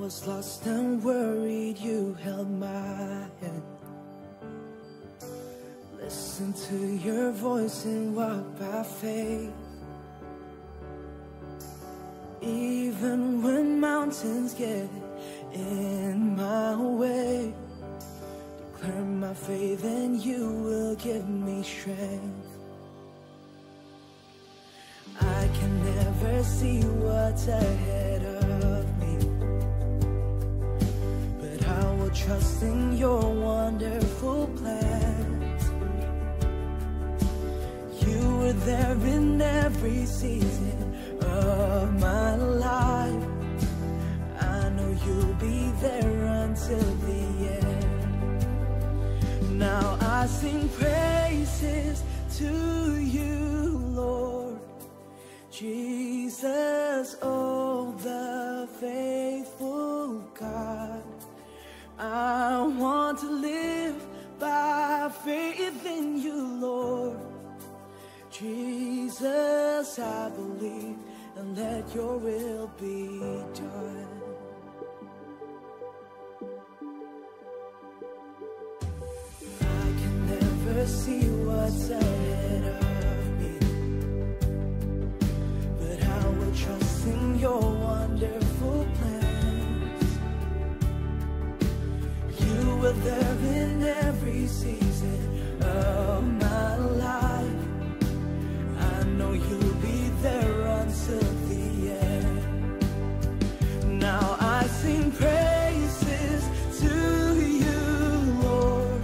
was lost and worried, you held my hand. Listen to your voice and walk by faith. Even when mountains get in my way, declare my faith and you will give me strength. I can never see what's ahead of me, but I will trust in your wonderful plans. You were there in every season of my life. I know you'll be there until the end. Now I sing praises to you, Lord Jesus, oh the faithful God. I want to live by faith in you, Lord Jesus. I believe, and let your will be done. I can never see what's ahead of me, but I will trust in your wonderful plans. You were there in every season of my life. I know you'll be there until the end. Now I sing praises to you, Lord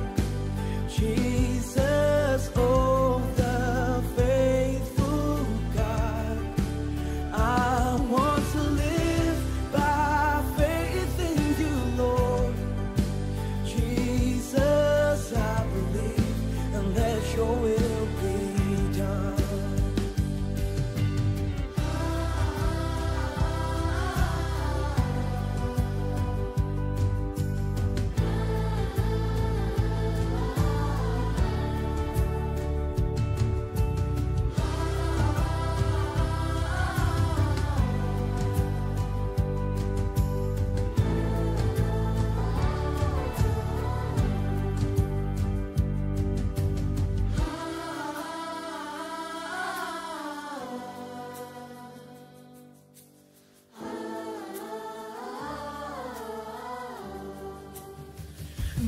Jesus, oh the faithful God. I want to live by faith in you, Lord Jesus. I believe, and let your will be done.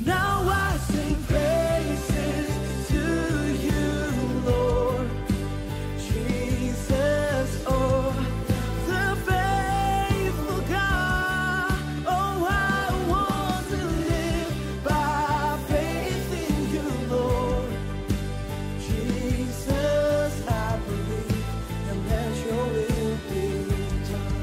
Now I sing praises to you, Lord Jesus, oh the faithful God. Oh, I want to live by faith in you, Lord Jesus. I believe, and let your will be done.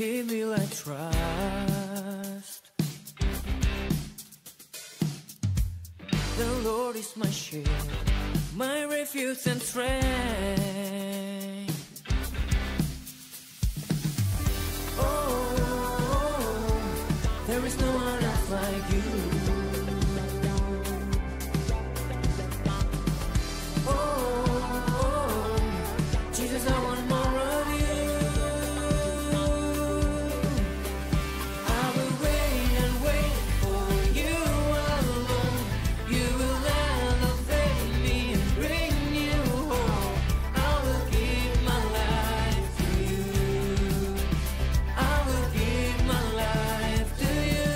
Him will I trust. The Lord is my shield, my refuge and strength. Oh, there is no one else like you. Oh, Jesus, I want more of you. I will wait and wait for you alone. You will elevate me and bring you home. I will give my life to you. I will give my life to you.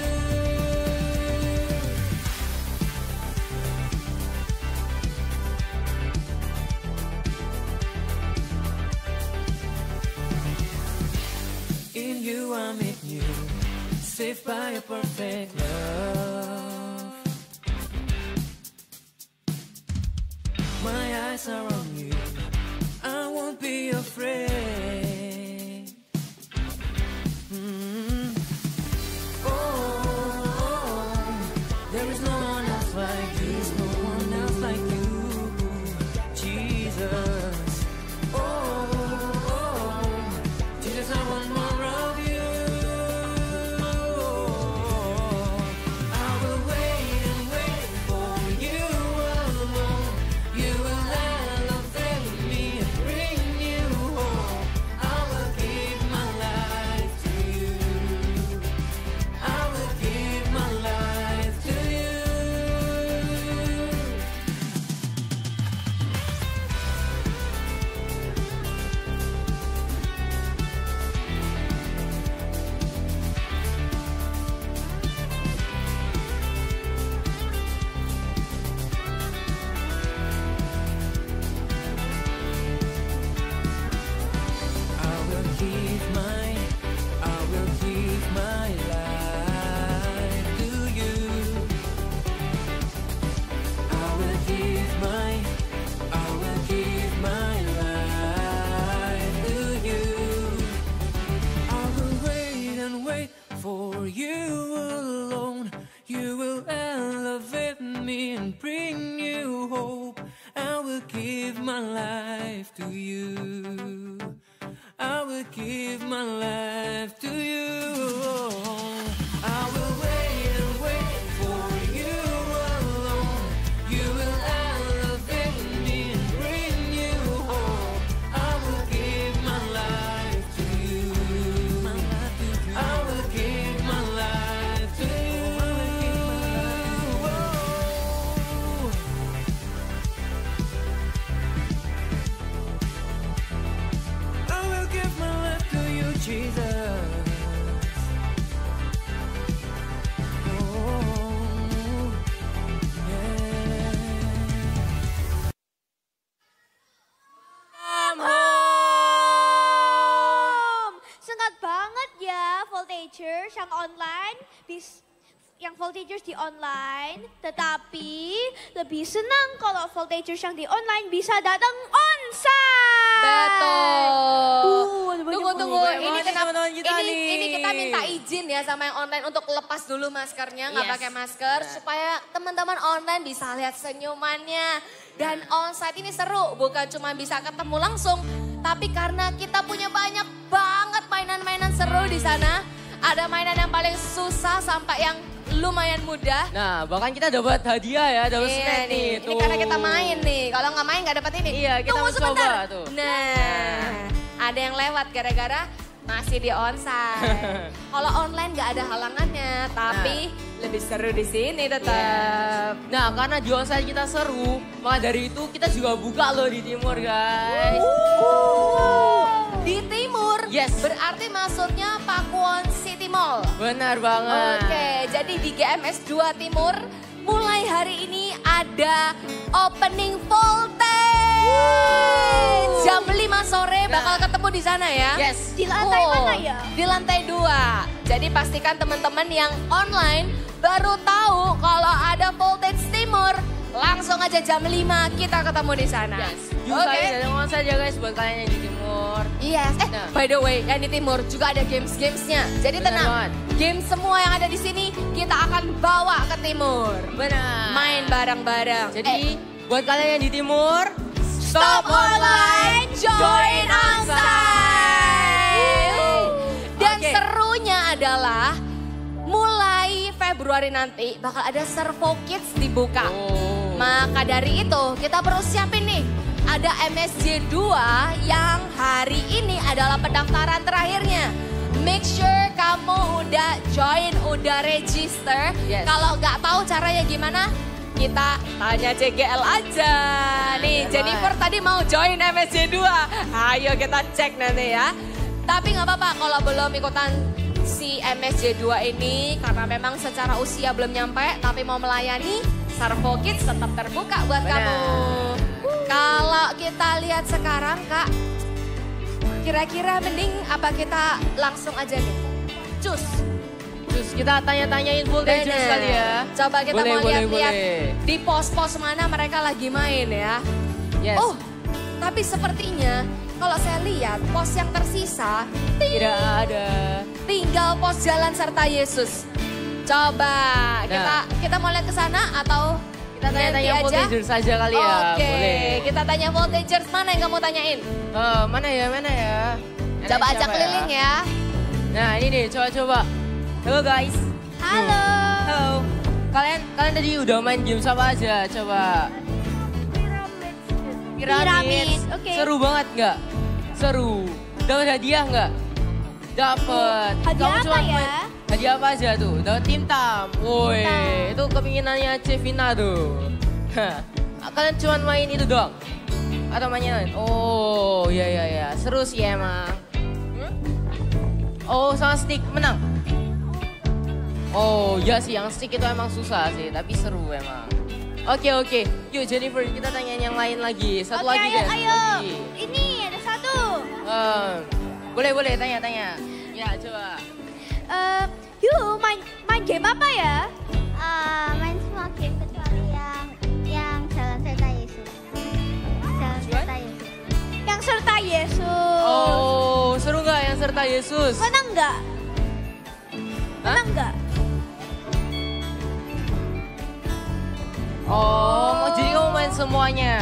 In you I meet you, saved by a perfect love. My eyes are on you, I won't be afraid. Mm. Oh, there is no one else like you, there's no one else like you, Jesus. Oh, Jesus, I want more of you. I will wait and wait for you alone. You will elevate me and bring you home. I will give my life to you. I will give my life to you. I will give my life to you. I will give my life to you. I will wait and wait for you alone. You will elevate me and bring you hope. I will give my life to you. I will give my life to you. I will wait and wait for you alone. You will elevate me and bring you home. I will give my life to you. I will give my life to you. I will give my life to you, Jesus. Oh, yeah. Come home. Sengat banget ya Voltagers yang online, yang Voltagers di online, tetapi lebih senang kalau Voltagers yang di online bisa datang onsite. Betul. ada banyak Tunggu. banget. Ini kenapa? teman-teman kita nih. Ini kita minta izin ya sama yang online untuk lepas dulu maskernya, nggak Yes. pakai masker, supaya teman-teman online bisa lihat senyumannya. Dan onsite ini seru, bukan cuma bisa ketemu langsung, tapi karena kita punya banyak banget mainan-mainan seru di sana. Ada mainan yang paling susah sampai yang lumayan mudah. Nah, bahkan kita dapat hadiah ya, dapat Iya snack nih. ini karena kita main nih. Kalau nggak main nggak dapat ini. Iya, kita Tunggu mau coba sebentar. tuh. Nah, ada yang lewat gara-gara masih di onsite. Kalau online nggak ada halangannya, tapi lebih seru di sini tetap. Nah, karena di onsite kita seru, maka dari itu kita juga buka loh di timur, guys. Di timur, Yes. berarti maksudnya Pakuwon City Mall. Benar banget. Oke, jadi di GMS 2 Timur mulai hari ini ada opening voltage. Jam 5 sore bakal ketemu di sana ya. Yes. Di lantai mana ya? Di lantai 2. Jadi pastikan teman-teman yang online baru tahu kalau ada voltage timur langsung aja jam 5 kita ketemu di sana. Yes. Usahain jangan saja guys buat kalian yang di timur. Yes. By the way, yang di timur juga ada games-gamesnya. Jadi Bener tenang. banget. Game semua yang ada di sini kita akan bawa ke timur. Benar. Main bareng-bareng. Jadi buat kalian yang di timur, Stop online, join onsite. Dan Oke. serunya adalah mulai Februari nanti bakal ada Servo Kids dibuka. Oh. Maka dari itu kita perlu siapin nih. Ada MSJ 2 yang hari ini adalah pendaftaran terakhirnya. Make sure kamu udah join, udah register. Yes. Kalau nggak tahu caranya gimana, kita tanya CGL aja. Nih, Bener Jennifer tadi mau join MSJ 2. Ayo kita cek nanti ya. Tapi nggak apa-apa kalau belum ikutan si MSJ 2 ini. Karena memang secara usia belum nyampe, tapi mau melayani, Servo Kids tetap terbuka buat Bener. kamu. Kalau kita lihat sekarang Kak, kira-kira mending apa kita langsung aja nih? Cus. Terus kita tanya-tanyain voltage Bener. kali ya. Coba kita Boleh, mau boleh, lihat-lihat boleh. di pos-pos mana mereka lagi main ya. Yes. Oh, tapi sepertinya kalau saya lihat pos yang tersisa Tidak ada. tinggal pos Jalan Serta Yesus. Coba kita mau lihat ke sana atau Kita tanya-tanya nanti aja? voltage saja kali ya. Oke, Boleh. kita tanya voltagers mana yang kamu tanyain? Mana ya? Enak Coba ajak siapa keliling ya. Nah ini nih, coba-coba. Halo guys. Halo. Halo. Kalian tadi udah main game apa aja? Coba. Piramid, oke. Seru banget nggak? Seru. Dapat hadiah nggak? Dapat. Hadiah Kamu apa cuma ya? main- Hadiah apa aja tuh? Dapat tim tam. Woi, itu kepinginannya Cevina tuh. Hah. Kalian cuma main itu doang? Atau mainnya lain? Oh, iya. Seru sih emang. Oh, sama stick menang. Oh, ya sih yang stick itu emang susah sih, tapi seru emang. Oke. Yuk Jennifer, kita tanyain yang lain lagi. Satu Oke, lagi ayo, guys. ayo. Ini ada satu. Boleh tanya. Ya, coba. Yuk main game apa ya? Main semua game kecuali yang Jalan Serta Yesus. Jalan Serta Yesus. Yang serta Yesus. Oh, seru nggak yang serta Yesus? Menang nggak? Hah? Menang nggak? Oh, jadi kamu main semuanya.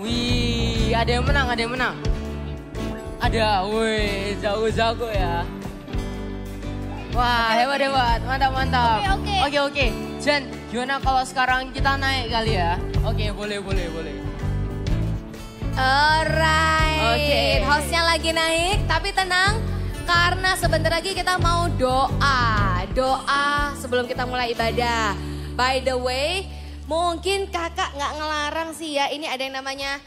Wih, ada yang menang. Ada, wih, jago ya. Wah, hebat, mantap. Oke. Jen, gimana kalau sekarang kita naik kali ya? Oke, boleh. Alright, Oke. hostnya lagi naik, tapi tenang karena sebentar lagi kita mau doa sebelum kita mulai ibadah. By the way, mungkin kakak nggak ngelarang sih ya, ini ada yang namanya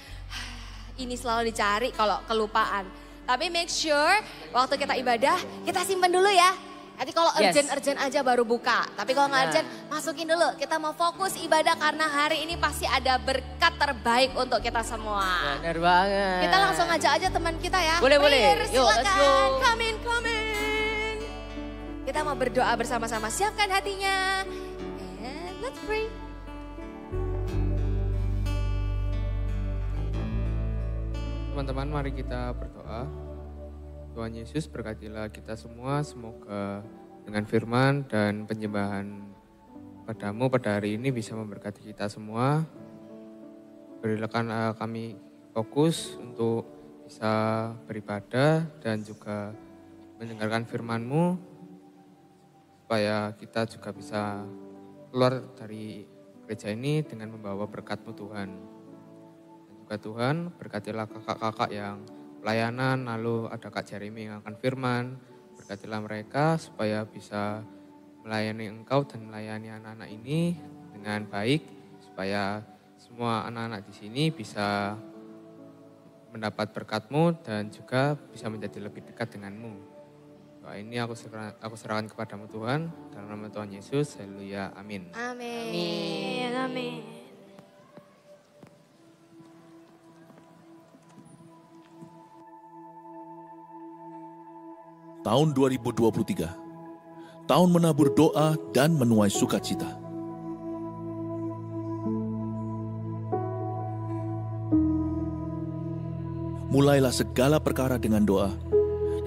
ini selalu dicari kalau kelupaan. Tapi make sure waktu kita ibadah kita simpen dulu ya. Nanti kalau Yes. urgent aja baru buka. Tapi kalau nggak Nah. urgent, masukin dulu. Kita mau fokus ibadah karena hari ini pasti ada berkat terbaik untuk kita semua. Bener banget. Kita langsung ajak aja teman kita ya. Boleh. Prayer, Yuk, let's silakan. go. Come in. Kita mau berdoa bersama-sama. Siapkan hatinya. And let's pray. Teman-teman, mari kita berdoa. Tuhan Yesus, berkatilah kita semua, semoga dengan firman dan penyembahan padamu pada hari ini bisa memberkati kita semua. Berilah kami fokus untuk bisa beribadah dan juga mendengarkan firman-Mu, supaya kita juga bisa keluar dari gereja ini dengan membawa berkat-Mu Tuhan. Dan juga Tuhan, berkatilah kakak-kakak yang pelayanan, lalu ada Kak Jeremy yang akan firman, berkatilah mereka supaya bisa melayani Engkau dan melayani anak-anak ini dengan baik, supaya semua anak-anak di sini bisa mendapat berkat-Mu dan juga bisa menjadi lebih dekat dengan-Mu. Doa ini aku serahkan kepadamu Tuhan, dalam nama Tuhan Yesus, haleluya, amin. Amin. Amin. Tahun 2023, tahun menabur doa dan menuai sukacita. mulailah segala perkara dengan doa,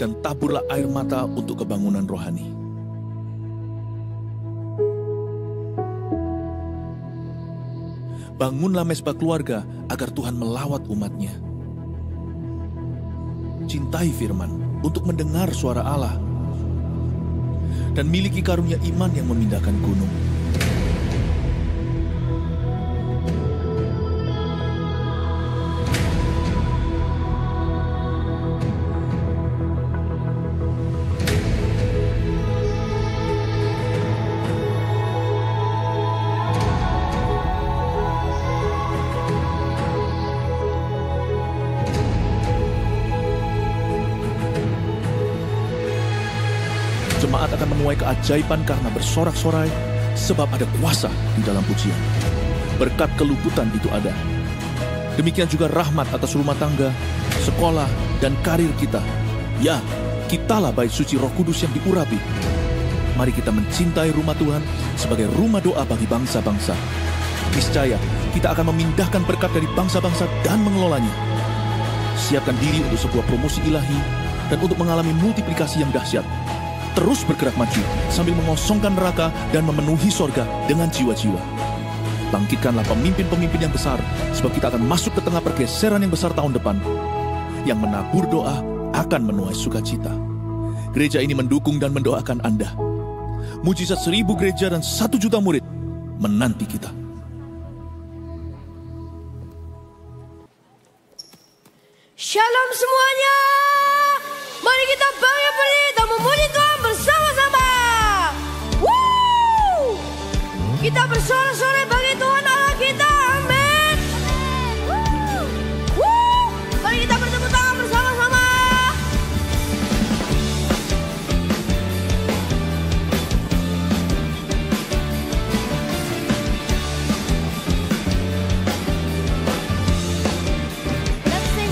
dan taburlah air mata untuk kebangunan rohani. Bangunlah mesbah keluarga agar Tuhan melawat umatnya. Cintai firman untuk mendengar suara Allah, dan miliki karunia iman yang memindahkan gunung. Jemaat akan menuai keajaiban karena bersorak-sorai, sebab ada kuasa di dalam pujian. Berkat keluputan itu ada. Demikian juga rahmat atas rumah tangga, sekolah, dan karir kita. Ya, kitalah bait suci Roh Kudus yang diurapi. Mari kita mencintai rumah Tuhan sebagai rumah doa bagi bangsa-bangsa. Niscaya, kita akan memindahkan berkat dari bangsa-bangsa dan mengelolanya. Siapkan diri untuk sebuah promosi ilahi dan untuk mengalami multiplikasi yang dahsyat. Terus bergerak maju sambil mengosongkan neraka dan memenuhi sorga dengan jiwa-jiwa. Bangkitkanlah pemimpin-pemimpin yang besar, sebab kita akan masuk ke tengah pergeseran yang besar tahun depan. Yang menabur doa akan menuai sukacita. Gereja ini mendukung dan mendoakan Anda. Mujizat 1000 gereja dan 1 juta murid menanti kita. Shalom semuanya. Mari kita bangkit berdiri dan memuji Tuhan bersama-sama. Woo! Kita bersorak-sorai bagi Tuhan Allah kita. Amin. Woo! Mari kita bertepuk tangan bersama-sama. Let's sing.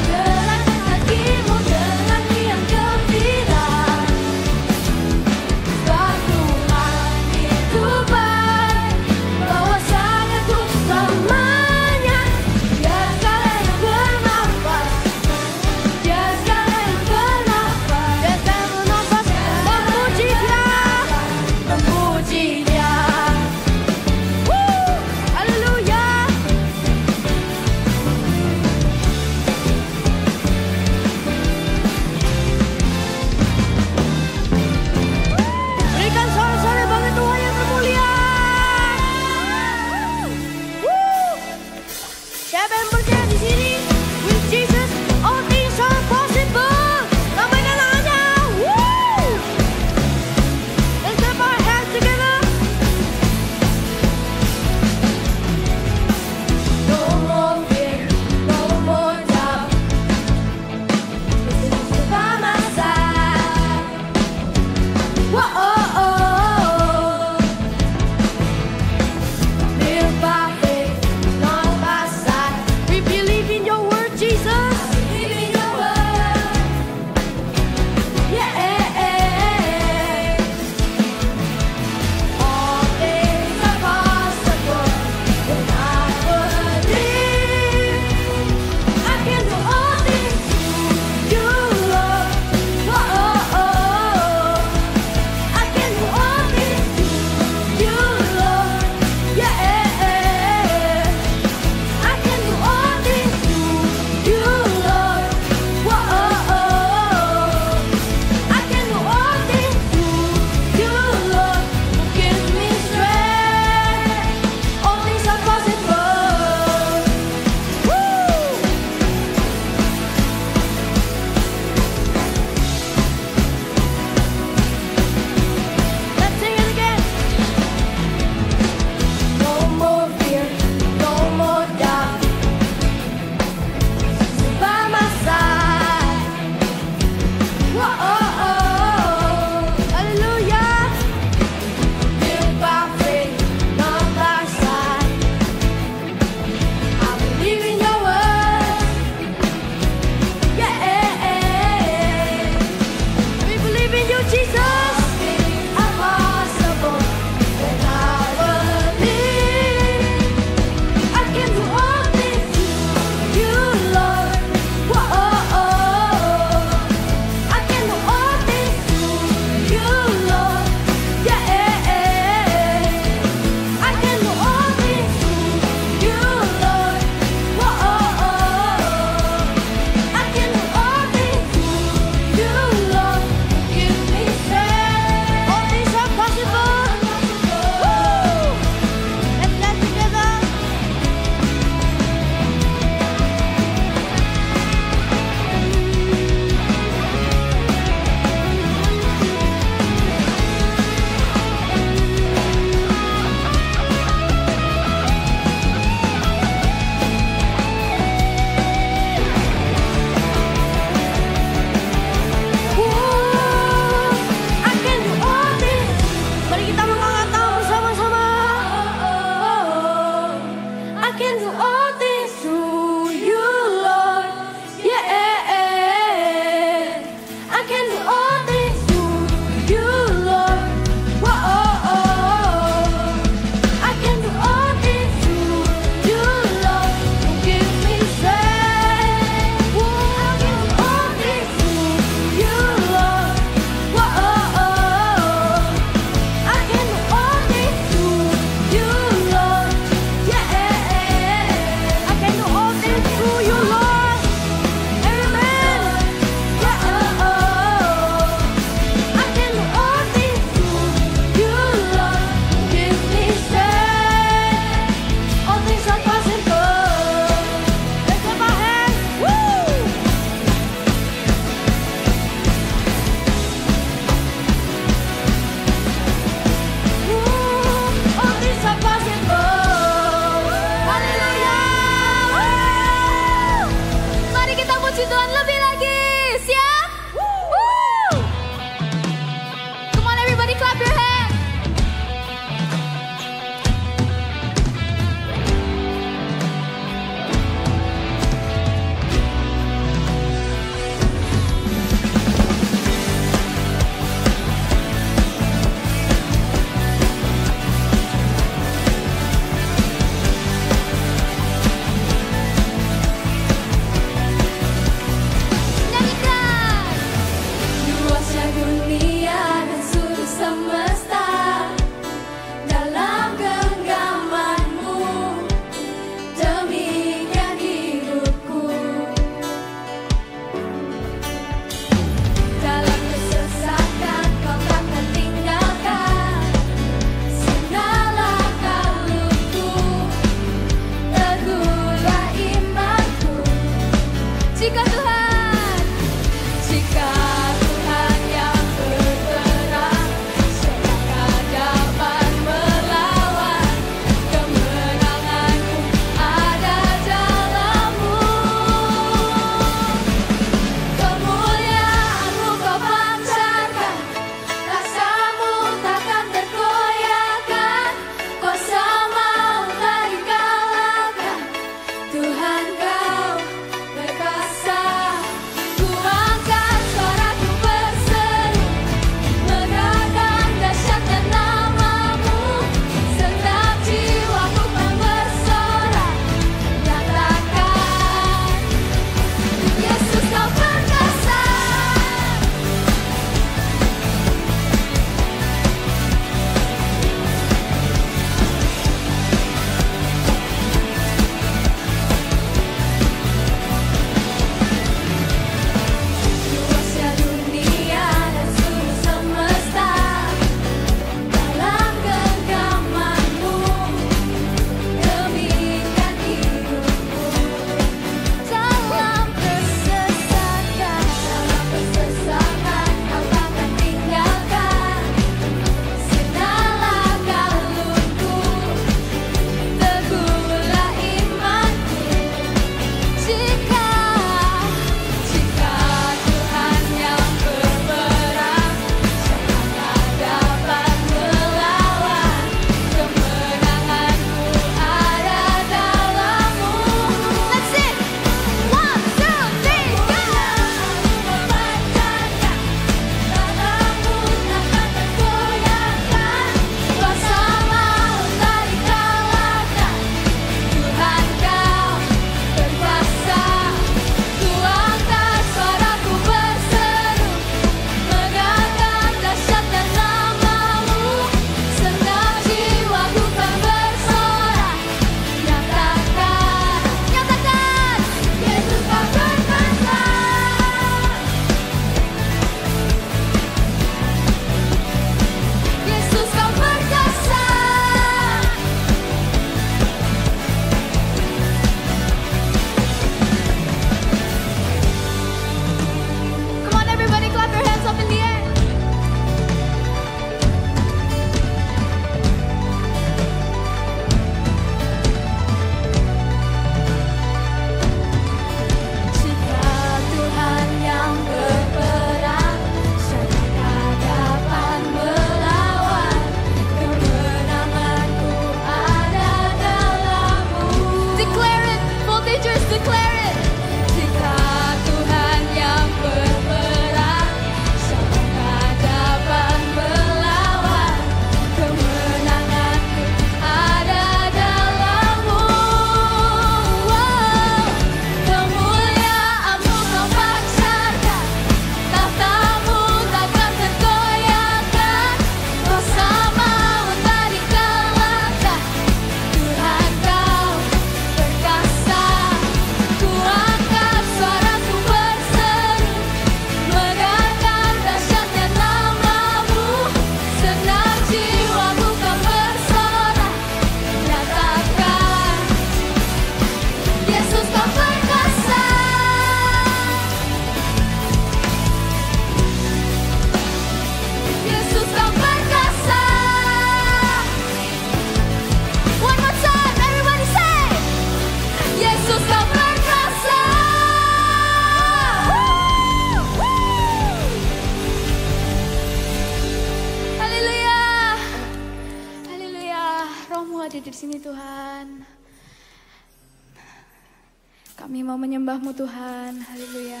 Kami mau menyembah-Mu Tuhan, haleluya.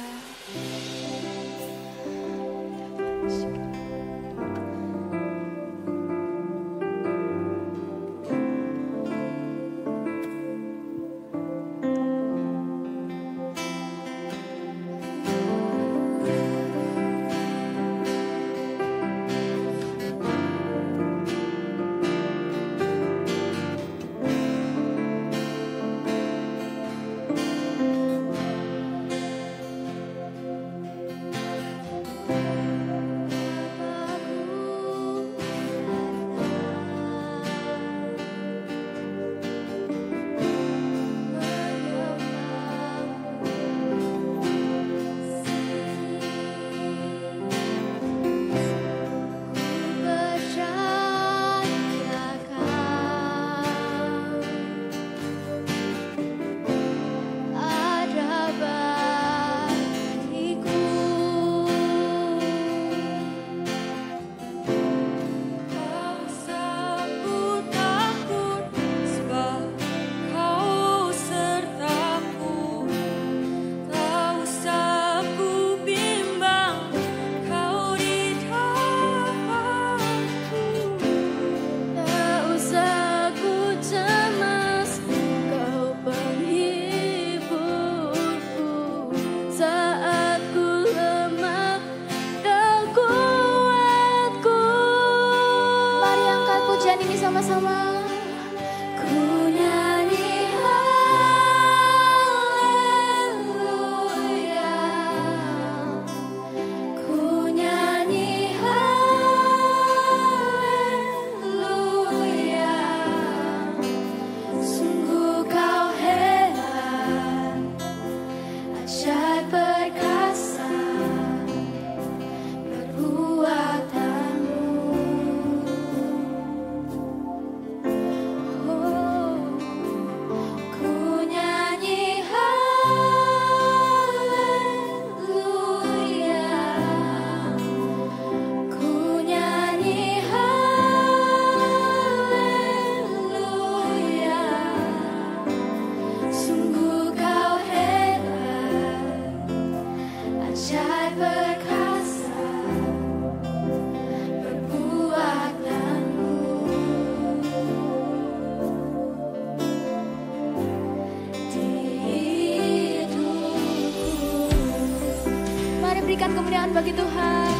Berikan kemuliaan bagi Tuhan.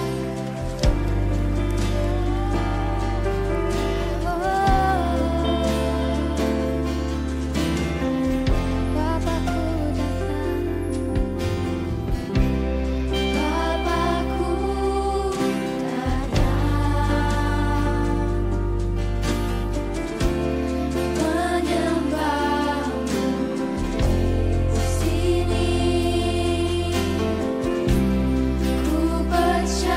Percaya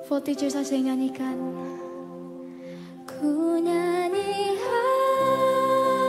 Voltager saja yang nyanyikan. Ku nyanyi haleluya.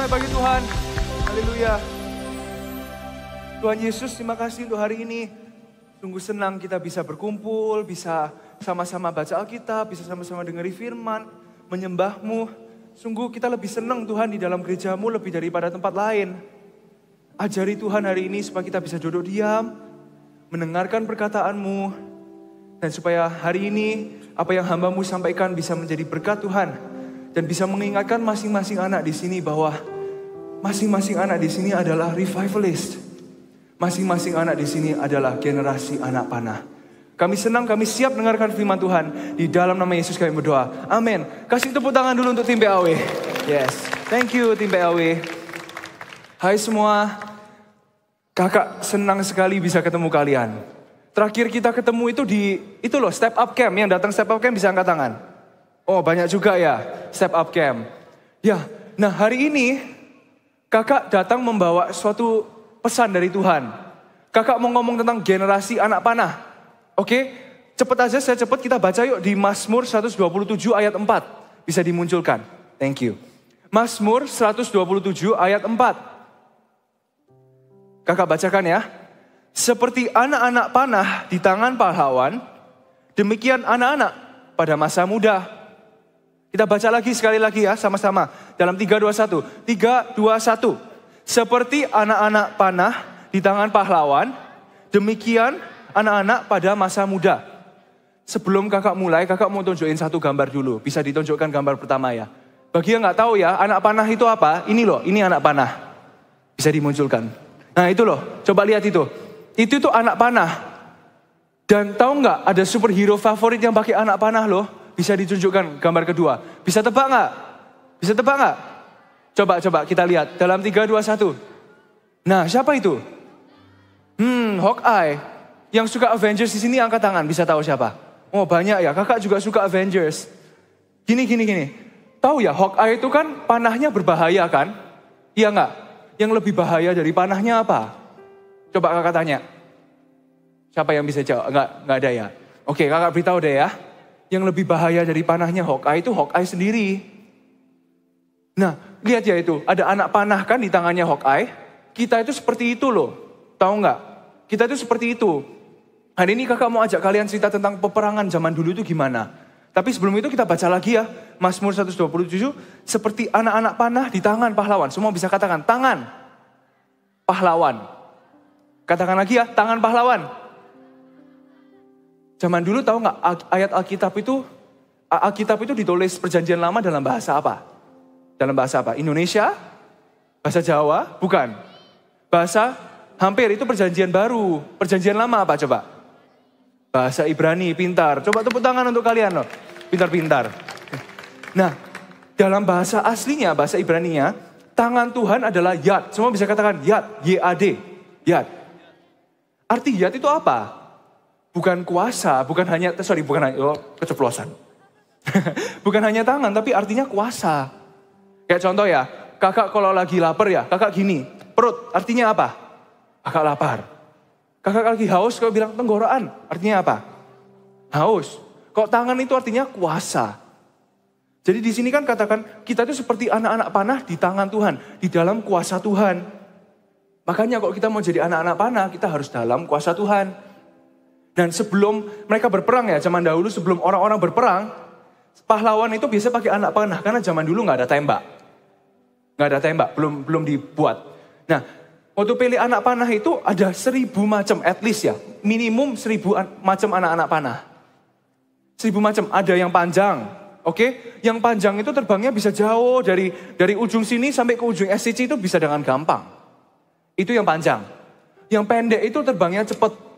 bagi Tuhan. Haleluya. Tuhan Yesus, terima kasih untuk hari ini. Sungguh senang kita bisa berkumpul, bisa sama-sama baca Alkitab, bisa sama-sama dengari firman, menyembah-Mu. Sungguh kita lebih senang Tuhan di dalam gereja-Mu lebih daripada tempat lain. Ajari Tuhan hari ini supaya kita bisa duduk diam, mendengarkan perkataan-Mu. Dan supaya hari ini apa yang hamba-Mu sampaikan bisa menjadi berkat Tuhan. Dan bisa mengingatkan masing-masing anak di sini bahwa masing-masing anak di sini adalah revivalist. Masing-masing anak di sini adalah generasi anak panah. Kami senang, kami siap mendengarkan firman Tuhan. Di dalam nama Yesus kami berdoa. Amin. Kasih tepuk tangan dulu untuk tim PAW. Yes. Thank you tim PAW. Hai semua. Kakak senang sekali bisa ketemu kalian. Terakhir kita ketemu itu loh, Step Up Camp. Yang datang Step Up Camp bisa angkat tangan. Oh banyak juga ya, Step Up Camp. Ya, nah hari ini kakak datang membawa suatu pesan dari Tuhan. Kakak mau ngomong tentang generasi anak panah. Oke, cepet aja, saya cepet kita baca yuk di Mazmur 127 ayat 4. Bisa dimunculkan, thank you. Mazmur 127 ayat 4. Kakak bacakan ya. Seperti anak-anak panah di tangan pahlawan, demikian anak-anak pada masa muda. Kita baca lagi sekali lagi ya sama-sama. Dalam 3, 2, 1. 3, 2, 1. Seperti anak-anak panah di tangan pahlawan, demikian anak-anak pada masa muda. Sebelum kakak mulai, kakak mau tunjukin satu gambar dulu. Bisa ditunjukkan gambar pertama ya. Bagi yang gak tahu ya, anak panah itu apa? Ini loh, ini anak panah. Bisa dimunculkan. Nah itu loh, coba lihat itu. Itu tuh anak panah. Dan tahu nggak ada superhero favorit yang pakai anak panah loh? Bisa ditunjukkan gambar kedua. Bisa tebak nggak? Bisa tebak nggak? Coba kita lihat. Dalam 3, 2, 1. Nah siapa itu? Hawkeye. Yang suka Avengers di sini angkat tangan. Bisa tahu siapa? Oh banyak ya. Kakak juga suka Avengers. Gini. Tahu ya Hawkeye itu kan panahnya berbahaya kan? Iya nggak? Yang lebih bahaya dari panahnya apa? Coba kakak tanya. Siapa yang bisa jawab? Enggak ada ya. Oke, kakak beritahu deh ya. Yang lebih bahaya dari panahnya Hawkeye itu Hawkeye sendiri. Nah, lihat ya itu. Ada anak panah kan di tangannya Hawkeye. Kita itu seperti itu loh. Tahu nggak? Kita itu seperti itu. Hari ini kakak mau ajak kalian cerita tentang peperangan zaman dulu itu gimana. Tapi sebelum itu kita baca lagi ya. Mazmur 127. Seperti anak-anak panah di tangan pahlawan. Semua bisa katakan tangan pahlawan. Katakan lagi ya, tangan pahlawan. Zaman dulu tahu nggak ayat Alkitab itu ditulis Perjanjian Lama dalam bahasa apa? Dalam bahasa apa? Indonesia? Bahasa Jawa? Bukan. Bahasa hampir itu Perjanjian Baru. Perjanjian Lama apa coba? Bahasa Ibrani, pintar. Coba tepuk tangan untuk kalian loh. Pintar-pintar. Nah, dalam bahasa aslinya, bahasa Ibraninya, tangan Tuhan adalah yad. Semua bisa katakan yad, Y-A-D. Yad. Arti yad itu apa? Bukan kuasa, bukan hanya keceplosan. Bukan hanya tangan, tapi artinya kuasa. Kayak contoh ya, kakak kalau lagi lapar ya, kakak gini, perut, artinya apa? Kakak lapar. Kakak lagi haus, kalau bilang tenggorokan, artinya apa? Haus. Kalau tangan itu artinya kuasa. Jadi di sini kan katakan, kita itu seperti anak-anak panah di tangan Tuhan, di dalam kuasa Tuhan. Makanya kalau kita mau jadi anak-anak panah, kita harus dalam kuasa Tuhan. Dan sebelum mereka berperang ya, zaman dahulu sebelum orang-orang berperang, pahlawan itu biasa pakai anak panah. Karena zaman dulu gak ada tembak. Gak ada tembak, belum dibuat. Nah, waktu pilih anak panah itu ada 1000 macam, at least ya. Minimum 1000 macam anak-anak panah. 1000 macam, ada yang panjang. Oke, yang panjang itu terbangnya bisa jauh dari ujung sini sampai ke ujung SCC itu bisa dengan gampang. Itu yang panjang. Yang pendek itu terbangnya cepat.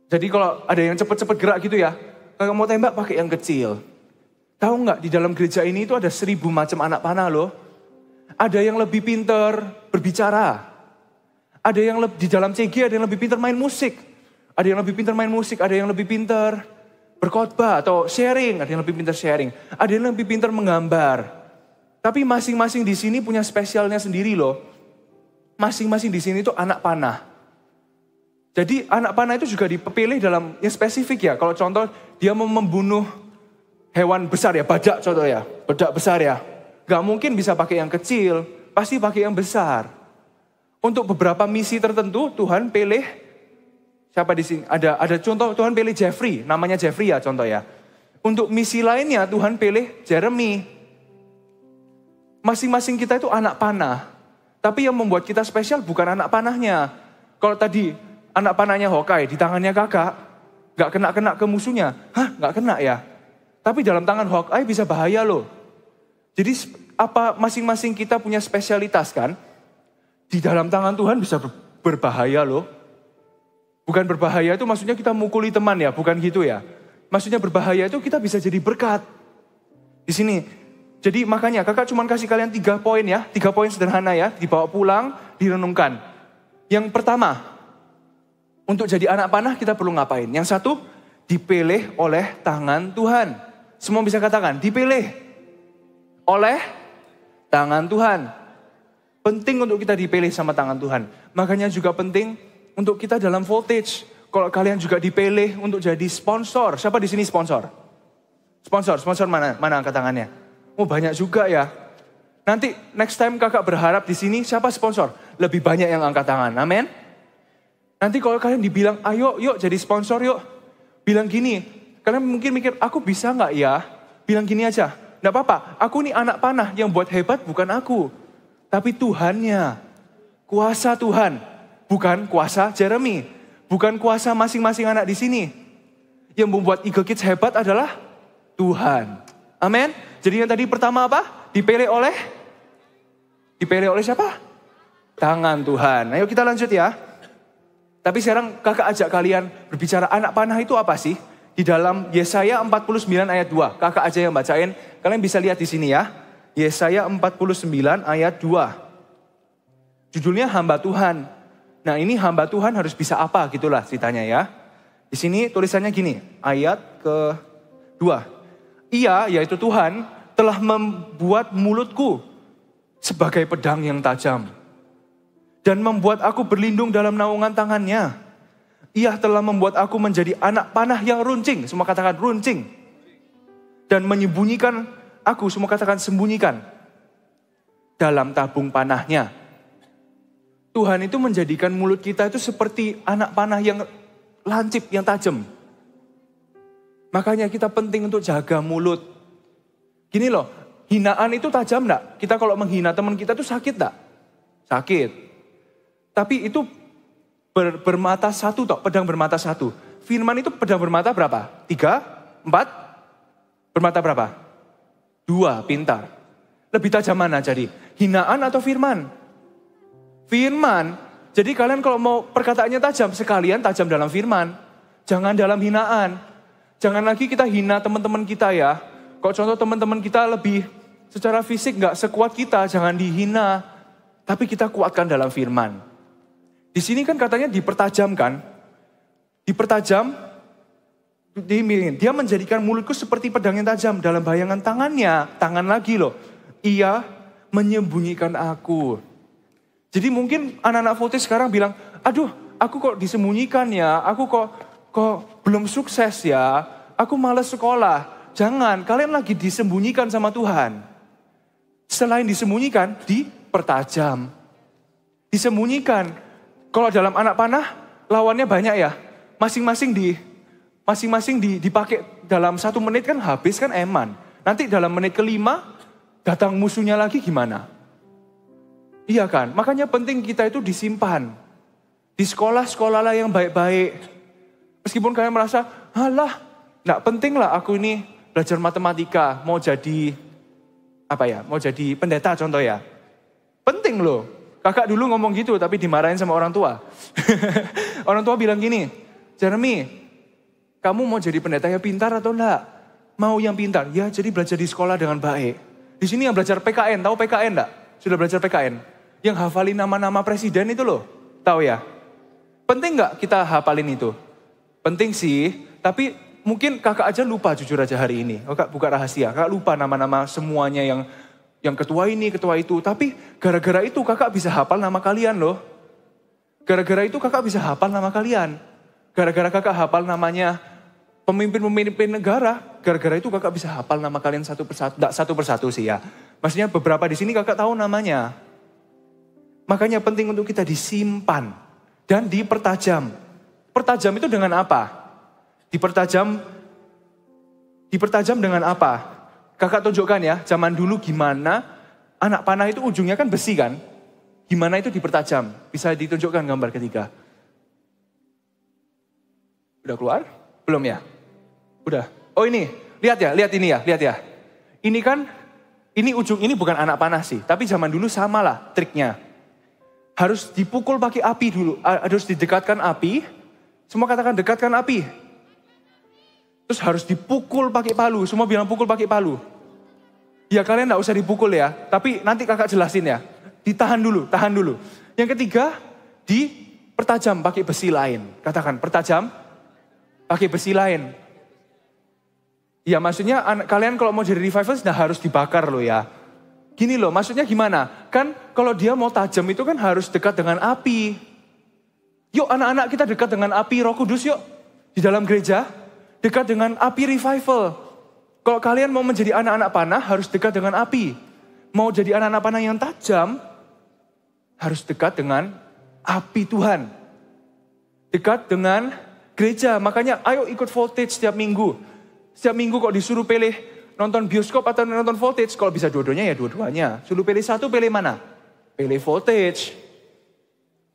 Jadi kalau ada yang cepat-cepat gerak gitu ya, kalau mau tembak pakai yang kecil. Tahu nggak di dalam gereja ini itu ada 1000 macam anak panah loh. Ada yang lebih pintar berbicara. Ada yang di dalam CG ada yang lebih pintar main musik. Ada yang lebih pintar main musik, ada yang lebih pintar berkhotbah atau sharing, ada yang lebih pintar sharing. Ada yang lebih pintar menggambar. Tapi masing-masing di sini punya spesialnya sendiri loh. Masing-masing di sini itu anak panah. Jadi anak panah itu juga dipilih dalam yang spesifik ya. Kalau contoh dia mau membunuh hewan besar ya, badak contoh ya. Badak besar ya. Gak mungkin bisa pakai yang kecil, pasti pakai yang besar. Untuk beberapa misi tertentu Tuhan pilih, siapa di sini? Ada contoh Tuhan pilih Jeffrey, namanya Jeffrey ya contoh ya. Untuk misi lainnya Tuhan pilih Jeremy. Masing-masing kita itu anak panah. Tapi yang membuat kita spesial bukan anak panahnya. Kalau tadi anak panahnya Hawkeye di tangannya kakak, gak kena ke musuhnya. Hah, gak kena ya? Tapi dalam tangan Hawkeye bisa bahaya loh. Jadi apa masing-masing kita punya spesialitas kan? Di dalam tangan Tuhan bisa berbahaya loh. Bukan berbahaya itu maksudnya kita mukuli teman ya, bukan gitu ya. Maksudnya berbahaya itu kita bisa jadi berkat. Di sini. Jadi makanya kakak cuma kasih kalian 3 poin ya. 3 poin sederhana ya. Dibawa pulang, direnungkan. Yang pertama, untuk jadi anak panah kita perlu ngapain? Yang satu, dipilih oleh tangan Tuhan. Semua bisa katakan, dipilih oleh tangan Tuhan. Penting untuk kita dipilih sama tangan Tuhan. Makanya juga penting untuk kita dalam voltage. Kalau kalian juga dipilih untuk jadi sponsor. Siapa di sini sponsor? Sponsor mana angkat tangannya? Oh banyak juga ya. Nanti next time kakak berharap di sini siapa sponsor? Lebih banyak yang angkat tangan, amin. Nanti kalau kalian dibilang, ayo yuk jadi sponsor yuk. Bilang gini, kalian mungkin mikir, aku bisa nggak ya? Bilang gini aja, nggak apa-apa, aku nih anak panah, yang buat hebat bukan aku. Tapi Tuhannya, kuasa Tuhan. Bukan kuasa Jeremy, bukan kuasa masing-masing anak di sini. Yang membuat Eagle Kids hebat adalah Tuhan. Amin. Jadi yang tadi pertama apa? Dipilih oleh siapa? Tangan Tuhan. Ayo kita lanjut ya. Tapi sekarang kakak ajak kalian berbicara anak panah itu apa sih? Di dalam Yesaya 49 ayat 2. Kakak aja yang bacain. Kalian bisa lihat di sini ya. Yesaya 49 ayat 2. Judulnya hamba Tuhan. Nah ini hamba Tuhan harus bisa apa gitulah ceritanya ya. Di sini tulisannya gini. Ayat ke-2. Ia yaitu Tuhan telah membuat mulutku sebagai pedang yang tajam. Dan membuat aku berlindung dalam naungan tangannya. Ia telah membuat aku menjadi anak panah yang runcing. Semua katakan runcing. Dan menyembunyikan aku, semua katakan sembunyikan. Dalam tabung panahnya. Tuhan itu menjadikan mulut kita itu seperti anak panah yang lancip, yang tajam. Makanya kita penting untuk jaga mulut. Gini loh, hinaan itu tajam enggak? Kita kalau menghina teman kita itu sakit enggak? Sakit. Tapi itu bermata satu toh, pedang bermata satu. Firman itu pedang bermata berapa? 3, 4? Bermata berapa? 2, pintar. Lebih tajam mana jadi? Hinaan atau firman? Firman. Jadi kalian kalau mau perkataannya tajam, sekalian tajam dalam firman. Jangan dalam hinaan. Jangan lagi kita hina teman-teman kita ya. Kalau contoh teman-teman kita lebih secara fisik gak sekuat kita, jangan dihina. Tapi kita kuatkan dalam firman. Di sini kan katanya dipertajamkan. Dipertajam, dia menjadikan mulutku seperti pedang yang tajam dalam bayangan tangannya. Tangan lagi loh. Ia menyembunyikan aku. Jadi mungkin anak-anak Voltage sekarang bilang, aduh aku kok disembunyikan ya. Aku kok belum sukses ya. Aku malas sekolah. Jangan, kalian lagi disembunyikan sama Tuhan. Selain disembunyikan, dipertajam. Disembunyikan. Kalau dalam anak panah, lawannya banyak ya. Masing-masing dipakai dalam 1 menit kan habis kan eman. Nanti dalam menit ke-5, datang musuhnya lagi gimana? Iya kan? Makanya penting kita itu disimpan. Di sekolah-sekolahlah yang baik-baik. Meskipun kalian merasa, halah, gak penting lah aku ini belajar matematika. Mau jadi pendeta contoh ya. Penting loh. Kakak dulu ngomong gitu tapi dimarahin sama orang tua. Orang tua bilang gini, Jeremy, kamu mau jadi pendeta yang pintar atau enggak? Mau yang pintar? Ya jadi belajar di sekolah dengan baik. Di sini yang belajar PKN, tahu PKN enggak? Sudah belajar PKN? Yang hafalin nama-nama presiden itu loh, tahu ya? Penting enggak kita hafalin itu? Penting sih, tapi mungkin kakak aja lupa jujur aja hari ini. Kakak buka rahasia, kakak lupa nama-nama semuanya yang ketua ini, ketua itu. Tapi gara-gara itu kakak bisa hafal nama kalian loh. Gara-gara itu kakak bisa hafal nama kalian. Gara-gara kakak hafal namanya pemimpin-pemimpin negara. Gara-gara itu kakak bisa hafal nama kalian satu persatu. Tidak satu persatu sih ya. Maksudnya beberapa di sini kakak tahu namanya. Makanya penting untuk kita disimpan. Dan dipertajam. Pertajam itu dengan apa? Dipertajam dengan apa? Kakak tunjukkan ya, zaman dulu gimana anak panah itu ujungnya kan besi kan. Gimana itu dipertajam? Bisa ditunjukkan gambar ketiga. Udah keluar? Belum ya? Udah. Oh ini, lihat ya. Ini kan, ini bukan anak panah sih. Tapi zaman dulu sama lah triknya. Harus dipukul pakai api dulu. Harus didekatkan api. Semua katakan dekatkan api. Terus harus dipukul pakai palu. Semua bilang pukul pakai palu. Ya kalian gak usah dipukul ya. Tapi nanti kakak jelasin ya. Ditahan dulu. Yang ketiga, dipertajam pakai besi lain. Katakan, pertajam pakai besi lain. Ya maksudnya kalian kalau mau jadi revival sudah harus dibakar loh ya. Gini loh, maksudnya gimana? Kan kalau dia mau tajam itu kan harus dekat dengan api. Yuk anak-anak kita dekat dengan api Roh Kudus yuk. Di dalam gereja. Dekat dengan api revival. Kalau kalian mau menjadi anak-anak panah, harus dekat dengan api. Mau jadi anak-anak panah yang tajam, harus dekat dengan api Tuhan. dekat dengan gereja. Makanya ayo ikut Voltage setiap minggu. Setiap minggu kok disuruh pilih nonton bioskop atau nonton Voltage. Kalau bisa dua-duanya ya dua-duanya. Suruh pilih satu, pilih mana? Pilih Voltage.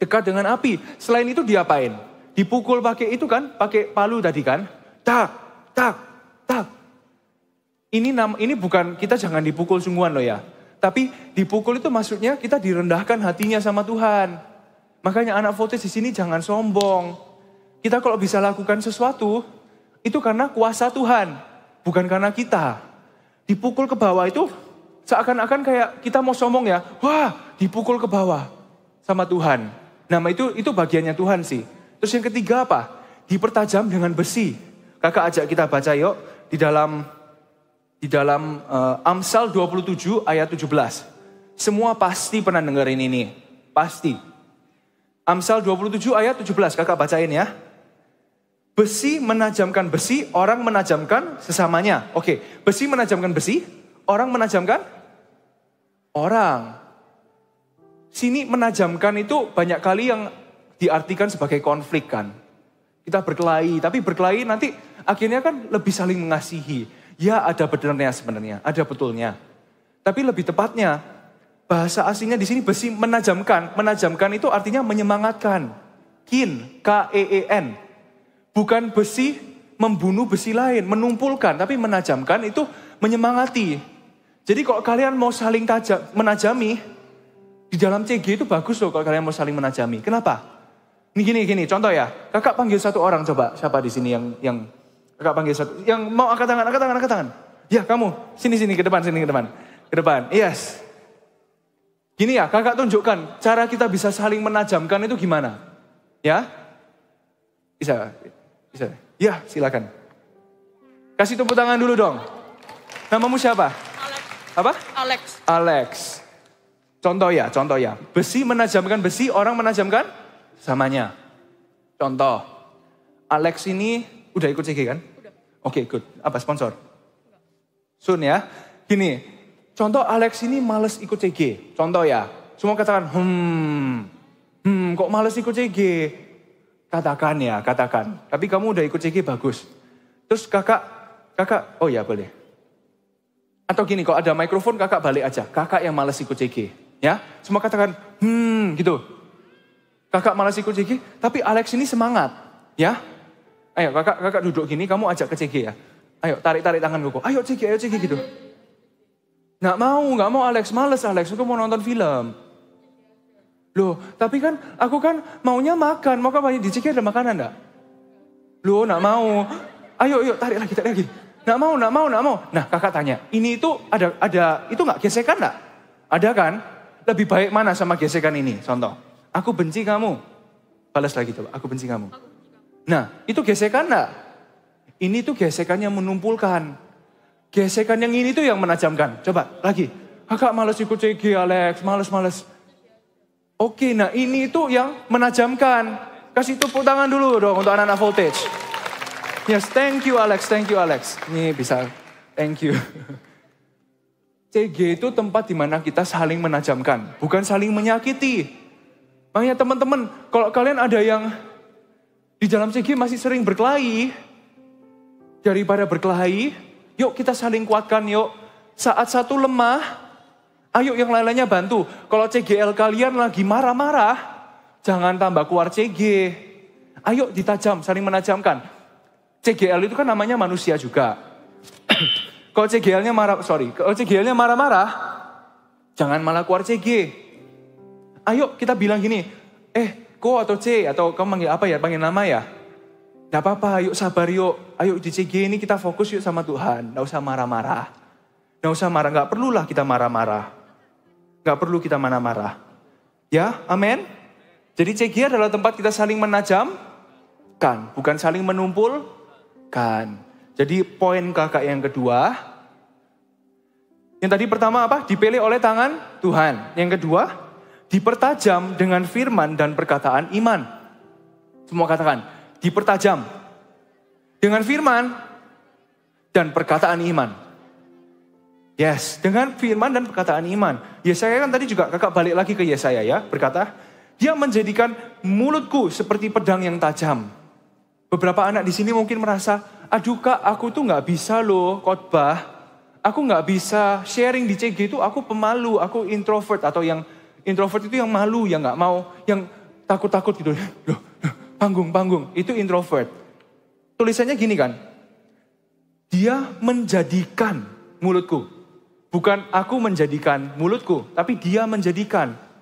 Dekat dengan api. Selain itu diapain? Dipukul pakai itu kan? Pakai palu tadi kan? Tak, tak, tak. Ini bukan, kita jangan dipukul sungguhan loh ya. Tapi dipukul itu maksudnya kita direndahkan hatinya sama Tuhan. Makanya anak Voltage di sini jangan sombong. Kita kalau bisa lakukan sesuatu, itu karena kuasa Tuhan. Bukan karena kita. Dipukul ke bawah itu seakan-akan kayak kita mau sombong ya. Wah, dipukul ke bawah sama Tuhan. Nah itu bagiannya Tuhan sih. Terus yang ketiga apa? Dipertajam dengan besi. Kakak ajak kita baca yuk. Di dalam Amsal 27 ayat 17. Semua pasti pernah dengerin ini. Pasti. Amsal 27 ayat 17. Kakak bacain ya. Besi menajamkan besi, orang menajamkan sesamanya. Oke, besi menajamkan besi, orang menajamkan orang. Sini menajamkan itu banyak kali yang diartikan sebagai konflik kan. Kita berkelahi, tapi berkelahi nanti akhirnya kan lebih saling mengasihi. Ya ada benernya sebenarnya, ada betulnya. Tapi lebih tepatnya, bahasa aslinya di sini besi menajamkan. Menajamkan itu artinya menyemangatkan. Kin, K-E-E-N. Bukan besi membunuh besi lain, menumpulkan. Tapi menajamkan itu menyemangati. Jadi kalau kalian mau saling menajami, di dalam CG itu bagus loh kalau kalian mau saling menajami. Kenapa? Ini gini, contoh ya. Kakak panggil satu orang coba. Siapa di sini yang kakak panggil satu. Yang mau angkat tangan. Ya kamu, sini ke depan. Ke depan, yes. Gini ya, kakak tunjukkan. Cara kita bisa saling menajamkan itu gimana? Ya? Bisa. Ya, silakan. Kasih tepuk tangan dulu dong. Namamu siapa? Alex. Apa? Alex. Contoh ya. Besi menajamkan besi, orang menajamkan samanya. Contoh. Alex ini udah ikut CG kan? Udah. Oke, good. Apa sponsor? Sun ya. Gini, contoh Alex ini males ikut CG. Contoh ya. Semua katakan, kok males ikut CG? Katakan. Tapi kamu udah ikut CG bagus. Terus kakak, oh ya boleh. Atau gini, kalau ada mikrofon kakak balik aja. Kakak yang males ikut CG. Ya, semua katakan, gitu. Kakak malas ikut CG, tapi Alex ini semangat. Ya, ayo kakak duduk gini, kamu ajak ke CG ya. Ayo tarik tangan gue. Ayo CG gitu. Nggak mau Alex, males Alex, aku mau nonton film. Loh, tapi kan aku kan maunya makan. Mau kan di CG ada makanan enggak? Loh, nggak mau. Ayo tarik lagi. Nggak mau. Nah kakak tanya, ini itu ada itu nggak gesekan enggak? Ada kan? Lebih baik mana sama gesekan ini? Contoh, aku benci kamu. Balas lagi coba, aku benci kamu. Nah, itu gesekan enggak? Ini tuh gesekannya menumpulkan. Gesekan yang ini tuh yang menajamkan. Coba lagi. Kakak males ikut CG Alex, males. Oke, nah ini tuh yang menajamkan. Kasih tepuk tangan dulu dong untuk anak-anak Voltage. Yes, thank you Alex. Ini bisa, thank you. CG itu tempat di mana kita saling menajamkan, bukan saling menyakiti. Makanya teman-teman, kalau kalian ada yang di dalam CG masih sering berkelahi, daripada berkelahi, yuk kita saling kuatkan yuk. Saat satu lemah, ayo yang lain-lainnya bantu. Kalau CGL kalian lagi marah-marah, jangan tambah keluar CG. Ayo ditajam, saling menajamkan. CGL itu kan namanya manusia juga. Kalau CGL-nya marah-marah, jangan malah keluar CG. Ayo kita bilang gini, Ko atau C, atau kamu panggil apa ya, panggil nama ya. Gak apa-apa, yuk sabar yuk. Ayo di CG ini kita fokus yuk sama Tuhan. Gak usah marah-marah. Gak perlulah kita marah-marah. Gak perlu kita marah-marah. Ya, amin. Jadi CG adalah tempat kita saling menajamkan, bukan saling menumpulkan. Jadi poin kakak yang kedua, yang tadi pertama apa? Dipilih oleh tangan Tuhan. Yang kedua, dipertajam dengan firman dan perkataan iman. Semua katakan, dipertajam dengan firman dan perkataan iman. Yes, dengan firman dan perkataan iman. Yesaya kan tadi juga kakak balik lagi ke Yesaya ya, berkata, Dia menjadikan mulutku seperti pedang yang tajam. Beberapa anak di sini mungkin merasa, aduh Kak, aku tuh gak bisa loh khotbah. Aku gak bisa sharing di CG itu, aku pemalu, aku introvert. Atau yang introvert itu yang malu, yang gak mau, yang takut-takut gitu. Loh, panggung, itu introvert. Tulisannya gini kan, dia menjadikan mulutku. Bukan aku menjadikan mulutku, tapi dia menjadikan.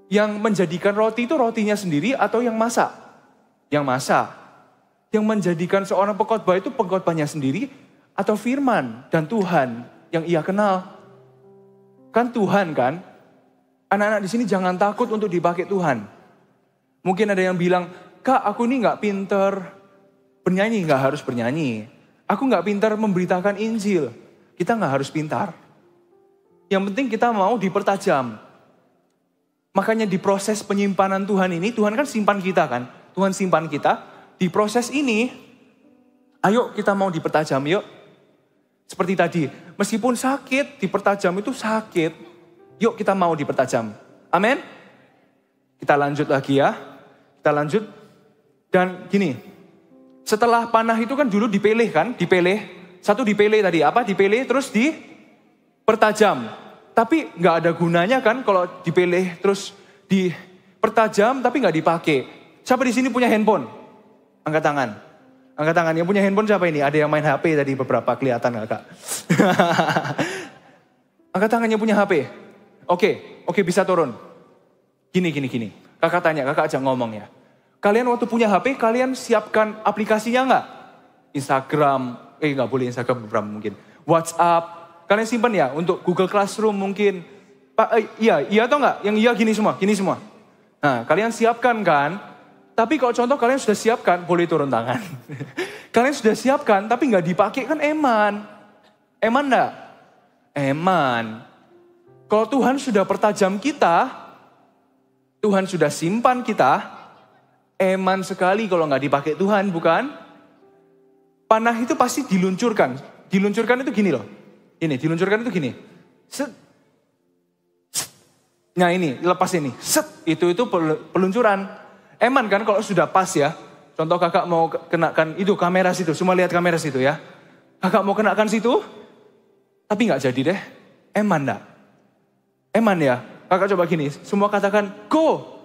Yang menjadikan roti itu rotinya sendiri atau yang masak? Yang masak. Yang menjadikan seorang pengkhotbah itu pengkhotbahnya sendiri atau firman dan Tuhan yang ia kenal. Kan Tuhan kan? Anak-anak di sini jangan takut untuk dipakai Tuhan. Mungkin ada yang bilang, Kak aku ini gak pinter bernyanyi, gak harus bernyanyi. Aku gak pintar memberitakan Injil. Kita gak harus pintar. Yang penting kita mau dipertajam. Makanya di proses penyimpanan Tuhan ini, Tuhan kan simpan kita kan. Tuhan simpan kita. Di proses ini, ayo kita mau dipertajam yuk. Seperti tadi, meskipun sakit, dipertajam itu sakit. Yuk kita mau dipertajam. Amin. Kita lanjut lagi ya. Kita lanjut. Dan gini, setelah panah itu kan dulu dipeleh kan, dipeleh. Satu dipeleh tadi, apa? Dipeleh terus dipertajam. Tapi nggak ada gunanya kan kalau dipeleh terus dipertajam tapi nggak dipakai. Siapa di sini punya handphone? Angkat tangan. Angkat tangan. Yang punya handphone siapa ini? Ada yang main HP tadi beberapa kelihatan kakak. Angkat tangan yang punya HP. Oke bisa turun. Gini. Kakak tanya, kakak ajak ngomong ya. Kalian waktu punya HP, kalian siapkan aplikasinya nggak? Instagram, nggak boleh Instagram beberapa mungkin. WhatsApp, kalian simpan ya untuk Google Classroom mungkin. Pak, iya atau enggak? Yang iya gini semua. Nah, kalian siapkan kan? Tapi kalau contoh kalian sudah siapkan, boleh turun tangan. Kalian sudah siapkan, tapi nggak dipakai kan eman. Eman enggak? Eman. Kalau Tuhan sudah pertajam kita, Tuhan sudah simpan kita, eman sekali kalau nggak dipakai Tuhan, bukan? Panah itu pasti diluncurkan. Diluncurkan itu gini loh. Ini, diluncurkan itu gini. Set. Nah ini, lepas ini. Set, itu peluncuran. Eman kan kalau sudah pas ya. Contoh kakak mau kenakan itu kamera situ. Semua lihat kamera situ ya. Kakak mau kenakan situ. Tapi gak jadi deh. Eman gak? Eman ya. Kakak coba gini. Semua katakan go.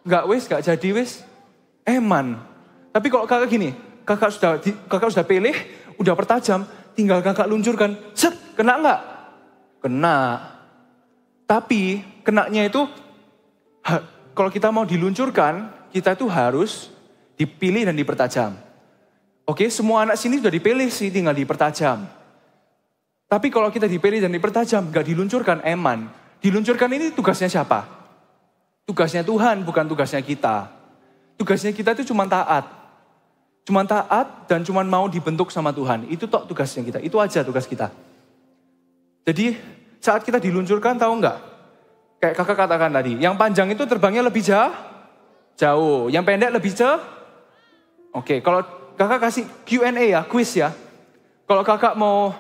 Gak jadi wis. Eman. Tapi kalau kakak gini. Kakak sudah pilih. Udah pertajam. Tinggal kakak luncurkan, set, kena enggak? Kena. Tapi kenanya itu, kalau kita mau diluncurkan, kita itu harus dipilih dan dipertajam. Oke, semua anak sini sudah dipilih sih, tinggal dipertajam. Tapi kalau kita dipilih dan dipertajam, gak diluncurkan, eman. Diluncurkan ini tugasnya siapa? Tugasnya Tuhan, bukan tugasnya kita. Tugasnya kita itu cuma taat. Cuman taat dan cuman mau dibentuk sama Tuhan. Itu tok tugasnya kita. Itu aja tugas kita. Jadi saat kita diluncurkan tahu nggak? Kayak kakak katakan tadi. Yang panjang itu terbangnya lebih jauh. Yang pendek lebih Oke, kalau kakak kasih Q&A ya, quiz ya. Kalau kakak mau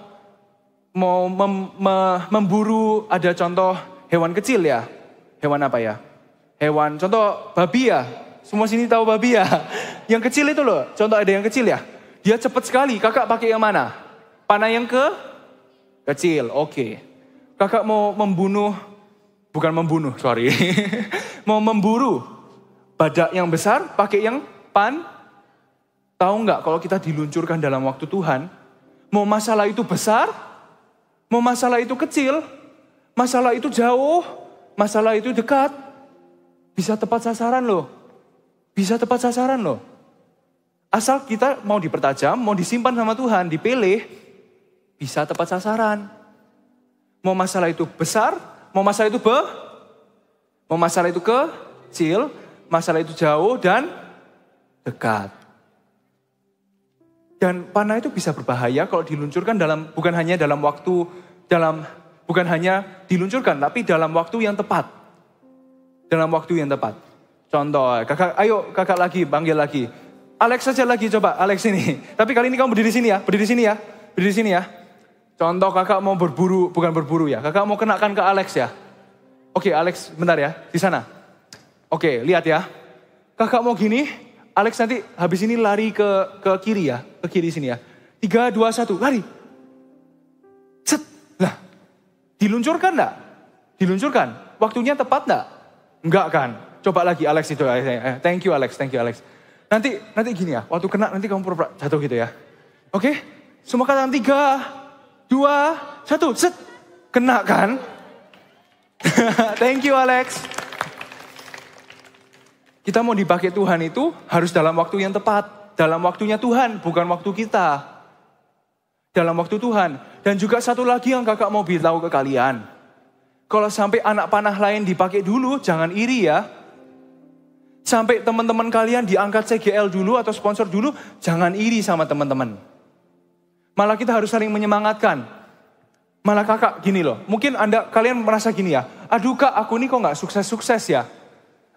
memburu ada contoh hewan kecil ya. Hewan apa ya? Hewan, contoh babi ya. Semua sini tahu babi ya. Yang kecil itu loh, contoh ada yang kecil ya. Dia cepat sekali, kakak pakai yang mana? Panah yang kecil, oke. Kakak mau mau memburu badak yang besar, pakai yang tahu nggak kalau kita diluncurkan dalam waktu Tuhan, mau masalah itu besar, mau masalah itu kecil, masalah itu jauh, masalah itu dekat, bisa tepat sasaran loh. Bisa tepat sasaran loh. Asal kita mau dipertajam, mau disimpan sama Tuhan, dipilih, bisa tepat sasaran. Mau masalah itu besar, mau masalah itu kecil, masalah itu jauh dan dekat. Dan panah itu bisa berbahaya kalau diluncurkan bukan hanya diluncurkan, tapi dalam waktu yang tepat. Dalam waktu yang tepat. Contoh, kakak lagi, panggil lagi. Alex saja lagi, coba Alex ini. Tapi kali ini kamu berdiri sini ya. Contoh kakak mau bukan berburu ya. Kakak mau kenakan ke Alex ya. Oke, Alex, bentar ya, di sana. Oke, lihat ya. Kakak mau gini, Alex nanti habis ini lari ke kiri ya, ke kiri sini ya. 3, 2, 1, lari. Set, lah. Diluncurkan enggak? Diluncurkan. Waktunya tepat enggak? Enggak kan? Coba lagi Alex itu. Thank you Alex. Nanti gini ya, waktu kena nanti kamu pura-pura jatuh gitu ya. Oke, semua katakan 3, 2, 1, set. Kena kan? Thank you Alex. Kita mau dipakai Tuhan itu harus dalam waktu yang tepat. Dalam waktunya Tuhan, bukan waktu kita. Dalam waktu Tuhan. Dan juga satu lagi yang kakak mau beritahu ke kalian. Kalau sampai anak panah lain dipakai dulu, jangan iri ya. Sampai teman-teman kalian diangkat CGL dulu atau sponsor dulu, jangan iri sama teman-teman. Malah kita harus saling menyemangatkan. Malah kakak gini loh, mungkin kalian merasa gini ya, aduh kak aku ini kok gak sukses-sukses ya.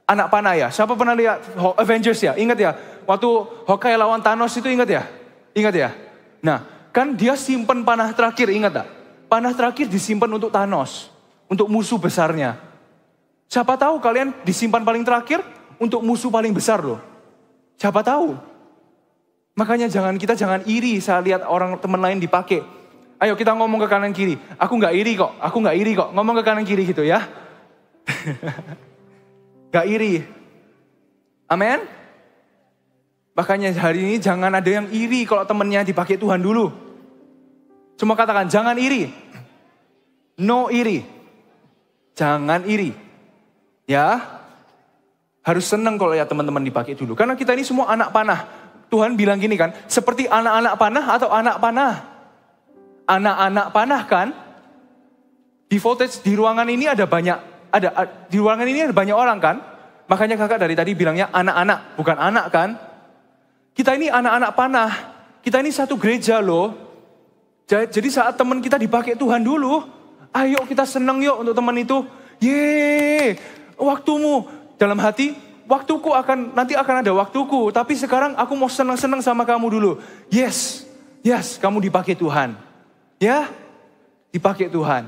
Anak panah ya, siapa pernah lihat Avengers ya, ingat ya. Waktu Hawkeye lawan Thanos itu ingat ya. Nah kan dia simpen panah terakhir, ingat tak? Panah terakhir disimpan untuk Thanos, untuk musuh besarnya. Siapa tahu kalian disimpan paling terakhir untuk musuh paling besar loh. Siapa tahu. Makanya kita jangan iri saat lihat orang teman lain dipakai. Ayo kita ngomong ke kanan kiri. Aku gak iri kok. Ngomong ke kanan kiri gitu ya. Gak iri. Amin. Makanya hari ini jangan ada yang iri kalau temennya dipakai Tuhan dulu. Cuma katakan jangan iri. No iri. Jangan iri. Ya. Harus senang kalau ya teman-teman dipakai dulu. Karena kita ini semua anak panah. Tuhan bilang gini kan. Seperti anak-anak panah atau anak panah. Anak-anak panah kan, di voltage di ruangan ini ada banyak orang kan, makanya kakak dari tadi bilangnya anak-anak, bukan anak kan. Kita ini anak-anak panah, kita ini satu gereja loh. Jadi saat teman kita dipakai Tuhan dulu, ayo kita senang yuk untuk teman itu. Yeay, waktumu dalam hati, nanti akan ada waktuku, tapi sekarang aku mau senang-senang sama kamu dulu. Yes, kamu dipakai Tuhan. Ya, dipakai Tuhan.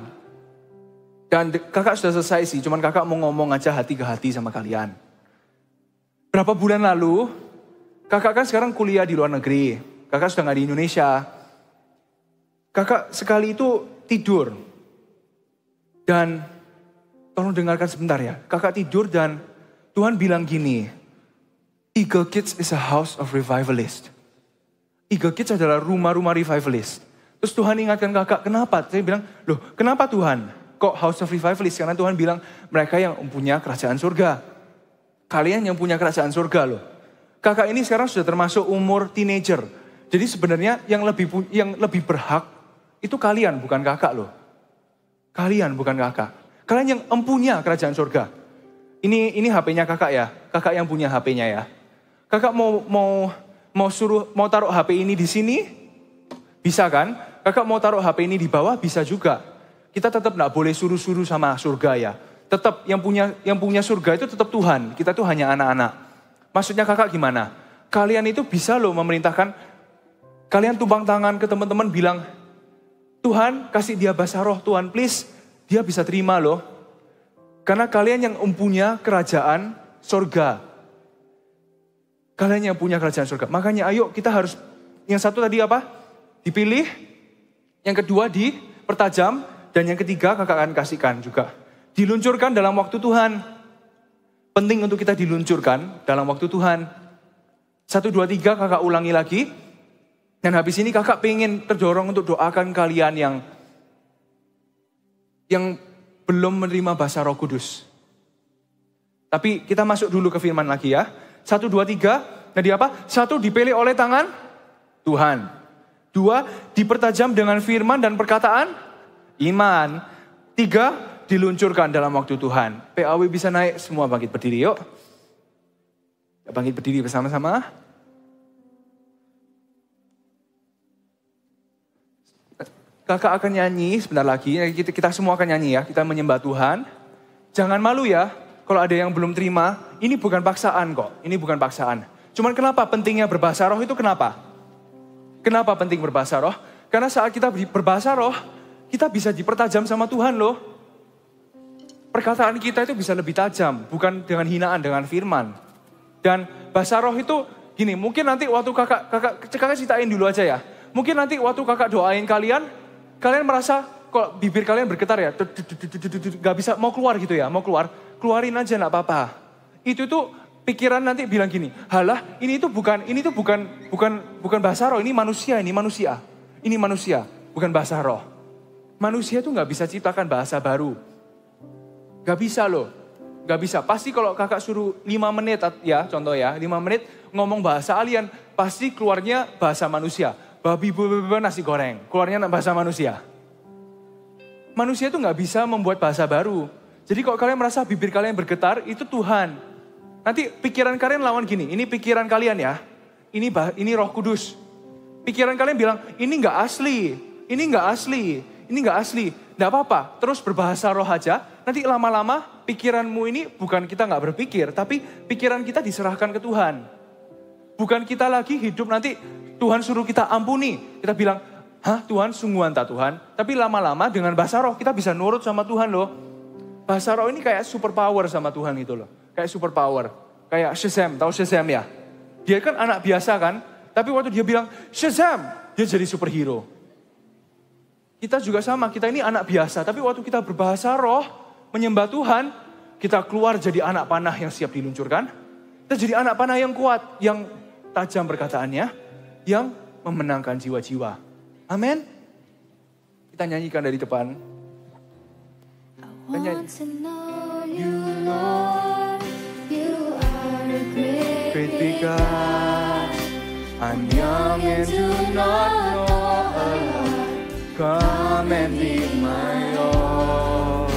Dan kakak sudah selesai sih, cuman kakak mau ngomong aja hati ke hati sama kalian. Berapa bulan lalu, kakak kan sekarang kuliah di luar negeri. Kakak sudah gak di Indonesia. Kakak sekali itu tidur. Dan, tolong dengarkan sebentar ya. Kakak tidur dan Tuhan bilang gini, Eagle Kids is a house of revivalist. Eagle Kids adalah rumah-rumah revivalist. Terus Tuhan ingatkan kakak, kenapa? Saya bilang, loh kenapa Tuhan? Kok House of Revivalist? Karena Tuhan bilang, mereka yang punya kerajaan surga. Kalian yang punya kerajaan surga loh. Kakak ini sekarang sudah termasuk umur teenager. Jadi sebenarnya yang lebih berhak, itu kalian bukan kakak loh. Kalian bukan kakak. Kalian yang empunya kerajaan surga. Ini HP-nya kakak ya. Kakak yang punya HP-nya ya. Kakak mau taruh HP ini di sini? Bisa kan? Kakak mau taruh HP ini di bawah? Bisa juga. Kita tetap gak boleh suruh-suruh sama surga ya. Tetap yang punya surga itu tetap Tuhan. Kita tuh hanya anak-anak. Maksudnya kakak gimana? Kalian itu bisa loh memerintahkan. Kalian tumpang tangan ke teman-teman bilang, Tuhan kasih dia basah roh, Tuhan please. Dia bisa terima loh. Karena kalian yang mempunyai kerajaan surga. Kalian yang punya kerajaan surga. Makanya ayo kita harus, yang satu tadi apa? Dipilih, yang kedua dipertajam, dan yang ketiga kakak akan kasihkan juga. Diluncurkan dalam waktu Tuhan. Penting untuk kita diluncurkan dalam waktu Tuhan. 1, 2, 3 kakak ulangi lagi. Dan habis ini kakak pengen terdorong untuk doakan kalian yang belum menerima bahasa Roh Kudus. Tapi kita masuk dulu ke firman lagi ya. 1, 2, 3. Jadi apa? 1 dipilih oleh tangan Tuhan. 2, dipertajam dengan firman dan perkataan iman. 3, diluncurkan dalam waktu Tuhan. PAW bisa naik, semua bangkit berdiri yuk. Bangkit berdiri bersama-sama. Kakak akan nyanyi sebentar lagi, kita semua akan nyanyi ya. Kita menyembah Tuhan. Jangan malu ya, kalau ada yang belum terima, ini bukan paksaan kok. Ini bukan paksaan. Cuman kenapa pentingnya berbahasa roh itu kenapa? Kenapa penting berbahasa roh? Karena saat kita berbahasa roh, kita bisa dipertajam sama Tuhan loh. perkataan kita itu bisa lebih tajam, bukan dengan hinaan, dengan firman. Dan bahasa roh itu gini, mungkin nanti waktu kakak ceritain dulu aja ya. Mungkin nanti waktu kakak doain kalian merasa kok bibir kalian bergetar ya, gak bisa mau keluar gitu ya, keluarin aja gak apa-apa. Itu tuh pikiran nanti bilang gini, halah ini tuh bukan bahasa roh, ini manusia, bukan bahasa roh. Manusia tuh gak bisa ciptakan bahasa baru. Gak bisa loh, gak bisa. Pasti kalau kakak suruh 5 menit ya, contoh ya, 5 menit ngomong bahasa alien, pasti keluarnya bahasa manusia. Babi nasi goreng, keluarnya bahasa manusia. Manusia tuh gak bisa membuat bahasa baru. Jadi kalau kalian merasa bibir kalian bergetar, itu Tuhan. Nanti pikiran kalian lawan gini, ini pikiran kalian ya, ini Roh Kudus. Pikiran kalian bilang, ini gak asli, ini gak asli. Gak apa-apa, terus berbahasa roh aja. Nanti lama-lama pikiranmu ini bukan kita gak berpikir, tapi pikiran kita diserahkan ke Tuhan. Bukan kita lagi hidup nanti Tuhan suruh kita ampuni. Kita bilang, hah Tuhan sungguhan tak Tuhan? Tapi lama-lama dengan bahasa roh kita bisa nurut sama Tuhan loh. Bahasa roh ini kayak super power sama Tuhan gitu loh. Kayak super power. Kayak Shazam, tahu Shazam ya? Dia kan anak biasa kan? Tapi waktu dia bilang Shazam, dia jadi superhero. Kita juga sama, kita ini anak biasa. Tapi waktu kita berbahasa roh, menyembah Tuhan, kita keluar jadi anak panah yang siap diluncurkan. Kita jadi anak panah yang kuat, yang tajam perkataannya, yang memenangkan jiwa-jiwa. Amin. Kita nyanyikan dari depan. Kita nyanyi. You Lord, you are a great God. I'm young and do not know a lot. Come and be my all.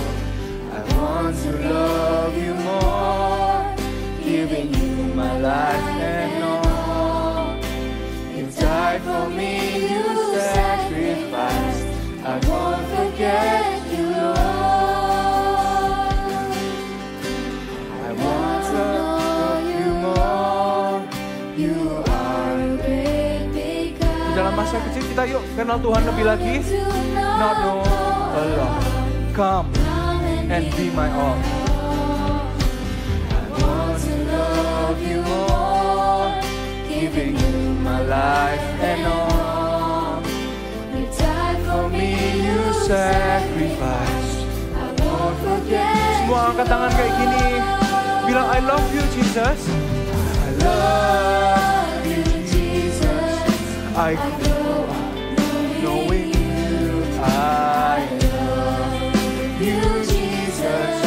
I want to love you more, giving you my life and all. You died for me, you sacrificed. I won't forget you, Lord. I want to love you more. You are a great big God. Dalam masa kecil kita yuk kenal Tuhan lebih lagi. Not know a lot. Come and be my all. I want to love you more, giving you my life and all. You died for me, you sacrificed. I won't forget. Semua angkat tangan kayak gini. Bilang I love you Jesus. I love you Jesus. I grow up knowing you. I love you Jesus.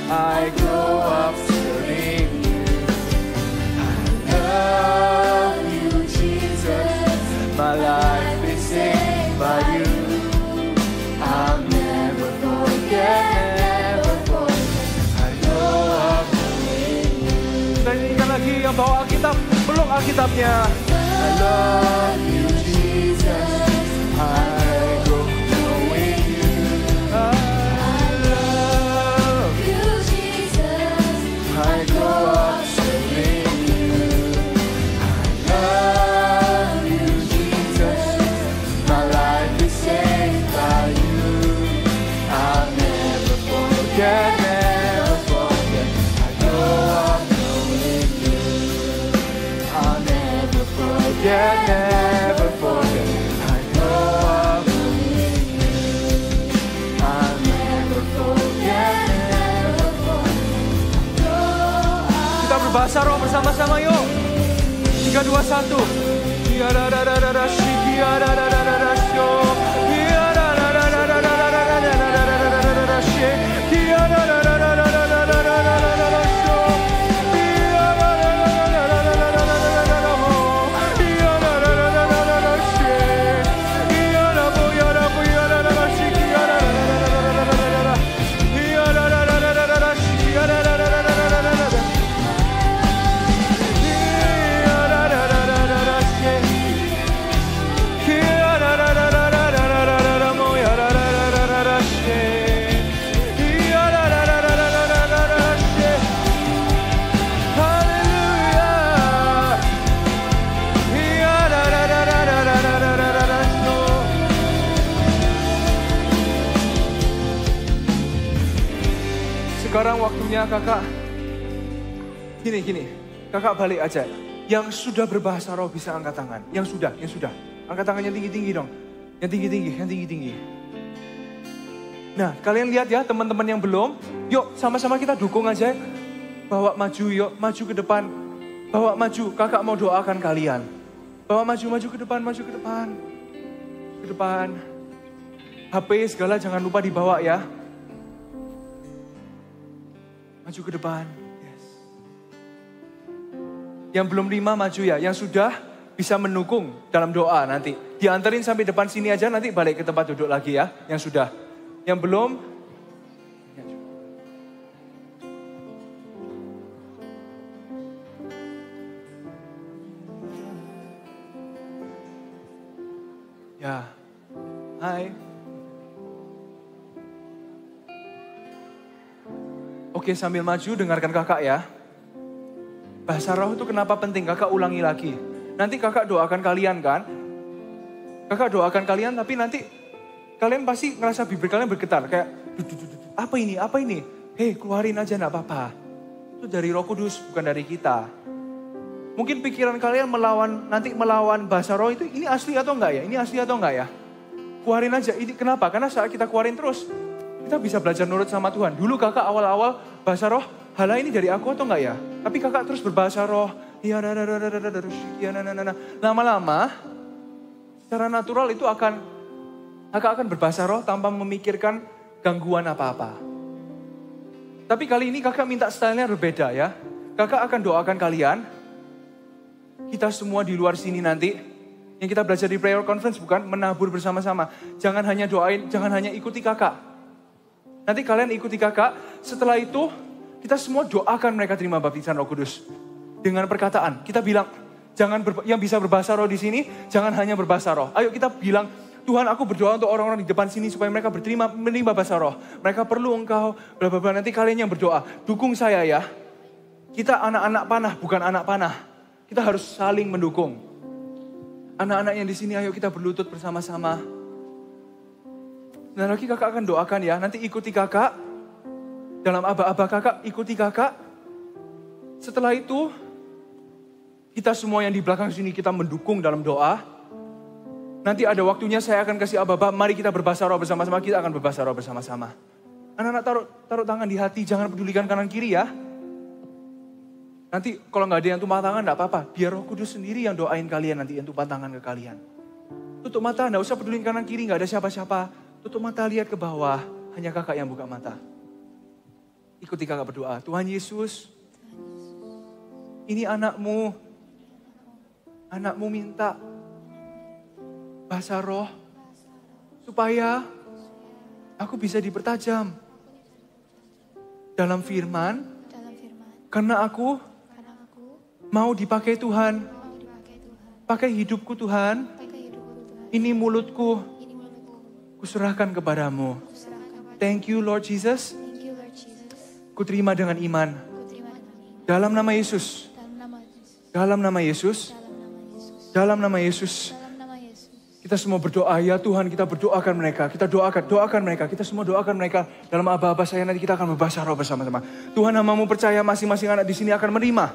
I grow up serving you. I love you Jesus. My life is saved by you. I'll never forget. I grow up knowing you. Kita nyanyikan lagi yang bawa Alkitab, peluk Alkitabnya. I love you Jesus. I grow knowing you. I love you Jesus. I grow up serving you. I love you Jesus. My life is saved by you. I'll never forget, never forget. I grow up knowing you. I'll never forget, never forget. I grow up knowing you. I'll never forget, never forget. Kita berbahasa roh bersama-sama yuk. 3, 2, 1. Ya da da da da da shiki ya da da da da da sho. Ya da da da da da da da da da da da da she. Ya da da da da da da da da da da da sho. Ya da da da da da da da da da da ho. Ya da da da da da da she. Ya da bo ya da da da shiki ya da da da da da da da. Ya da da da da da da shiki ya da da da da da da da. Ya da da da da da she. Ya Sekarang waktunya kakak, gini, kakak balik aja. Yang sudah berbahasa roh bisa angkat tangan. Yang sudah. Angkat tangannya tinggi-tinggi dong. Yang tinggi-tinggi. Nah, kalian lihat ya teman-teman yang belum. Yuk, sama-sama kita dukung aja. Bawa maju, yuk. Maju ke depan. Bawa maju, kakak mau doakan kalian. Bawa maju ke depan. Ke depan. HP segala jangan lupa dibawa ya. Maju ke depan. Yes. Yang belum 5 maju ya. Yang sudah bisa mendukung dalam doa nanti. Dianterin sampai depan sini aja, nanti balik ke tempat duduk lagi ya. Yang sudah. Yang belum. Ya. Hai. Oke, sambil maju dengarkan kakak ya. Bahasa roh itu kenapa penting? Kakak ulangi lagi. Nanti kakak doakan kalian kan? Kakak doakan kalian tapi nanti kalian pasti ngerasa bibir kalian bergetar. Kayak, apa ini? Hei, keluarin aja gak apa-apa. Itu dari Roh Kudus, bukan dari kita. Mungkin pikiran kalian melawan bahasa roh itu, ini asli atau enggak ya? Ini asli atau enggak ya? Keluarin aja. Ini kenapa? Karena saat kita keluarin terus, kita bisa belajar nurut sama Tuhan. Dulu kakak awal-awal bahasa roh, hala ini dari aku atau enggak ya? Tapi kakak terus berbahasa roh. Lama-lama, secara natural itu kakak akan berbahasa roh tanpa memikirkan gangguan apa-apa. Tapi kali ini kakak minta stylenya berbeda ya. Kakak akan doakan kalian. Kita semua di luar sini nanti, yang kita belajar di prayer conference bukan menabur bersama-sama. Jangan hanya doain, jangan hanya ikuti kakak. Nanti kalian ikuti kakak, setelah itu kita semua doakan mereka terima baptisan Roh Kudus. Dengan perkataan, kita bilang, yang bisa berbahasa roh di sini, jangan hanya berbahasa roh. Ayo kita bilang, Tuhan aku berdoa untuk orang-orang di depan sini supaya mereka menerima bahasa roh. Mereka perlu engkau, bla bla bla. Nanti kalian yang berdoa, dukung saya ya. Kita anak-anak panah, bukan anak panah. Kita harus saling mendukung. Anak-anak yang di sini, ayo kita berlutut bersama-sama. Dan lagi kakak akan doakan ya. Nanti ikuti kakak. Dalam aba-aba kakak, ikuti kakak. Setelah itu, kita semua yang di belakang sini kita mendukung dalam doa. Nanti ada waktunya saya akan kasih aba-aba. Mari kita berbahasa roh bersama-sama. Kita akan berbahasa roh bersama-sama. Anak-anak taruh tangan di hati. Jangan pedulikan kanan kiri ya. Nanti kalau nggak ada yang tumpang tangan nggak apa-apa. Biar Roh Kudus sendiri yang doain kalian nanti, yang tumpang tangan ke kalian. Tutup mata, nggak usah pedulin kanan kiri, nggak ada siapa-siapa. Tutup mata, lihat ke bawah. Hanya kakak yang buka mata. Ikuti kakak berdoa. Tuhan Yesus, ini anakmu. Anakmu minta bahasa roh supaya aku bisa dipertajam dalam firman. Karena aku mau dipakai Tuhan. Pakai hidupku Tuhan. Ini mulutku. Kuserahkan kepadamu. Thank you Lord Jesus. Kuterima dengan iman. Dalam nama Yesus. Dalam nama Yesus. Dalam nama Yesus. Kita semua berdoa, ya Tuhan kita berdoakan mereka. Kita doakan mereka. Kita semua doakan mereka. Dalam aba-aba saya nanti kita akan berbahasa roh bersama-sama. Tuhan hamba-Mu percaya masing-masing anak di sini akan menerima.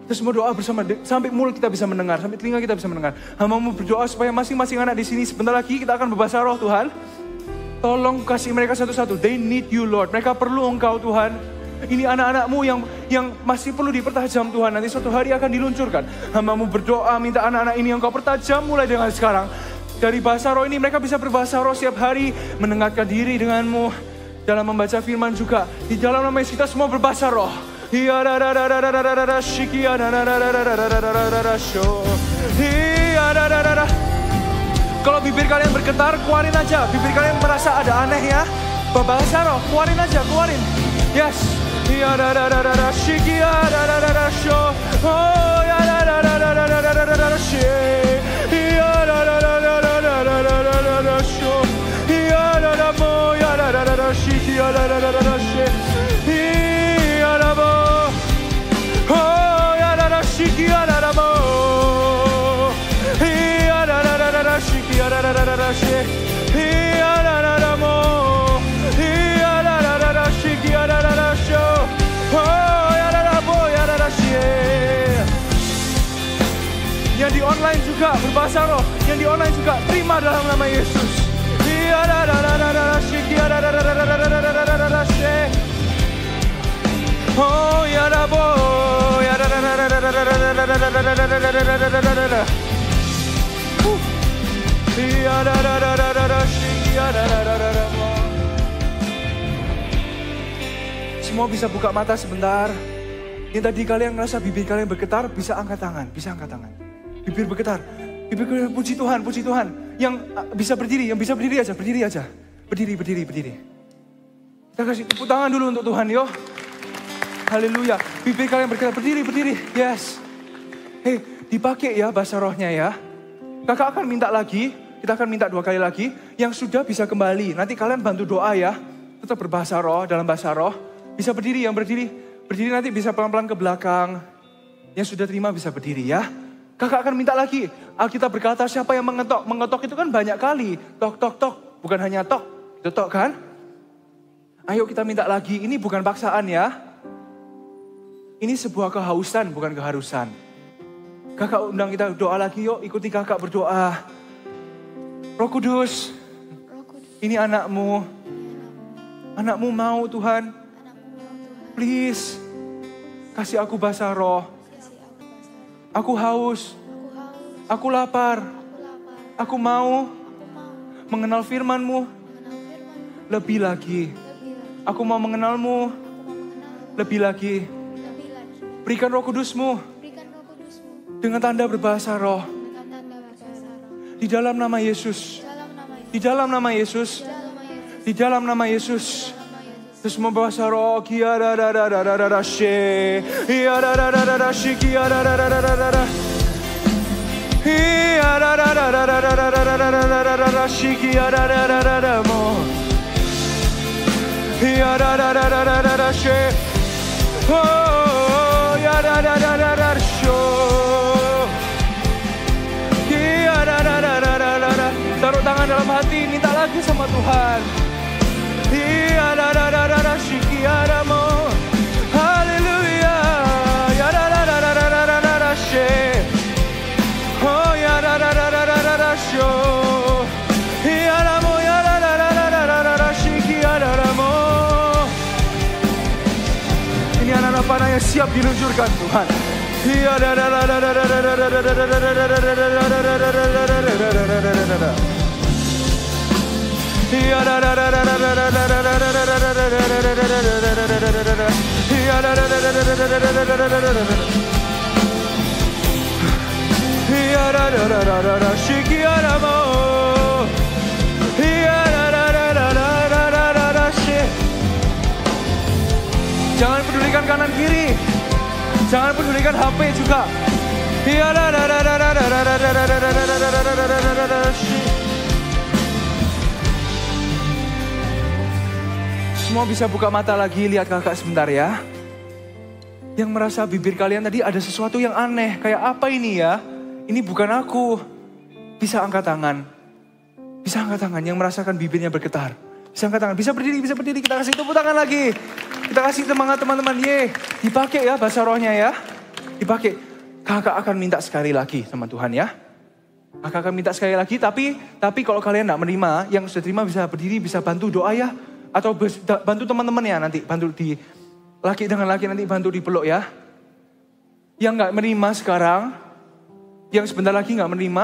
Kita semua doa bersama, sampai mulut kita bisa mendengar, sampai telinga kita bisa mendengar. Hamba-Mu berdoa supaya masing-masing anak di sini sebentar lagi kita akan berbahasa roh Tuhan. Tolong kasih mereka satu-satu. They need you Lord. Mereka perlu Engkau Tuhan. Ini anak-anak-Mu yang masih perlu dipertajam Tuhan. Nanti suatu hari akan diluncurkan. Hamba-Mu berdoa minta anak-anak ini Engkau pertajam mulai dengan sekarang. Dari bahasa roh ini mereka bisa berbahasa roh setiap hari. Mendengarkan diri dengan-Mu. Dalam membaca firman juga. Di dalam nama Yesus kita semua berbahasa roh. Kalau bibir kalian bergetar, keluarin aja. Bibir kalian merasa ada aneh ya. Berbahasa roh, keluarin aja, keluarin. Yes. Shiki di online juga berbahasa roh, yang di online juga terima dalam nama Yesus. Oh ya rabo, ya semua bisa buka mata sebentar. Yang tadi kalian ngerasa bibir kalian bergetar, bisa angkat tangan, bisa angkat tangan. Bibir bergetar, bibir bergetar, puji Tuhan, puji Tuhan. Yang bisa berdiri, berdiri aja. Berdiri. Kita kasih tepuk tangan dulu untuk Tuhan, yo. Haleluya. Bibir kalian bergetar, berdiri. Yes. Hei, dipakai ya bahasa rohnya ya. Kakak akan minta lagi, kita akan minta 2 kali lagi. Yang sudah bisa kembali, nanti kalian bantu doa ya. Tetap berbahasa roh, dalam bahasa roh. Bisa berdiri, yang berdiri nanti bisa pelan-pelan ke belakang. Yang sudah terima bisa berdiri ya. Kakak akan minta lagi. Alkitab berkata siapa yang mengetok. Mengetok itu kan banyak kali. Tok, tok, tok. Bukan hanya tok. Itu tok kan? Ayo kita minta lagi. Ini bukan paksaan ya. Ini sebuah kehausan, bukan keharusan. Kakak undang kita doa lagi yuk. Ikuti kakak berdoa. Roh Kudus. Ini anakmu. Anakmu mau Tuhan. Please. Kasih aku bahasa roh. Aku haus. Aku lapar. Aku mau mengenal firman-Mu lebih lagi. Aku mau mengenal-Mu lebih lagi. Berikan Roh Kudus-Mu dengan tanda berbahasa roh. Di dalam nama Yesus. Di dalam nama Yesus. Di dalam nama Yesus. Terus membahasa roh. Taruh tangan dalam hati, minta lagi sama Tuhan. Haleluya. Oh ya ini anak-anak panah yang siap diluncurkan Tuhan. Jangan pedulikan kanan kiri. Jangan pedulikan HP juga. Semua bisa buka mata lagi, lihat kakak sebentar ya. Yang merasa bibir kalian tadi ada sesuatu yang aneh. Kayak apa ini ya? Ini bukan aku. Bisa angkat tangan. Bisa angkat tangan yang merasakan bibirnya bergetar. Bisa angkat tangan, bisa berdiri. Kita kasih tepuk tangan lagi. Kita kasih semangat teman-teman. Dipakai ya bahasa rohnya ya. Dipakai. Kakak akan minta sekali lagi sama Tuhan ya. Kakak akan minta sekali lagi. Tapi kalau kalian tidak menerima, yang sudah terima bisa berdiri, bisa bantu doa ya. Atau bantu teman-teman ya nanti. Bantu di laki dengan laki nanti bantu dipeluk ya. Yang nggak menerima sekarang, yang sebentar lagi nggak menerima,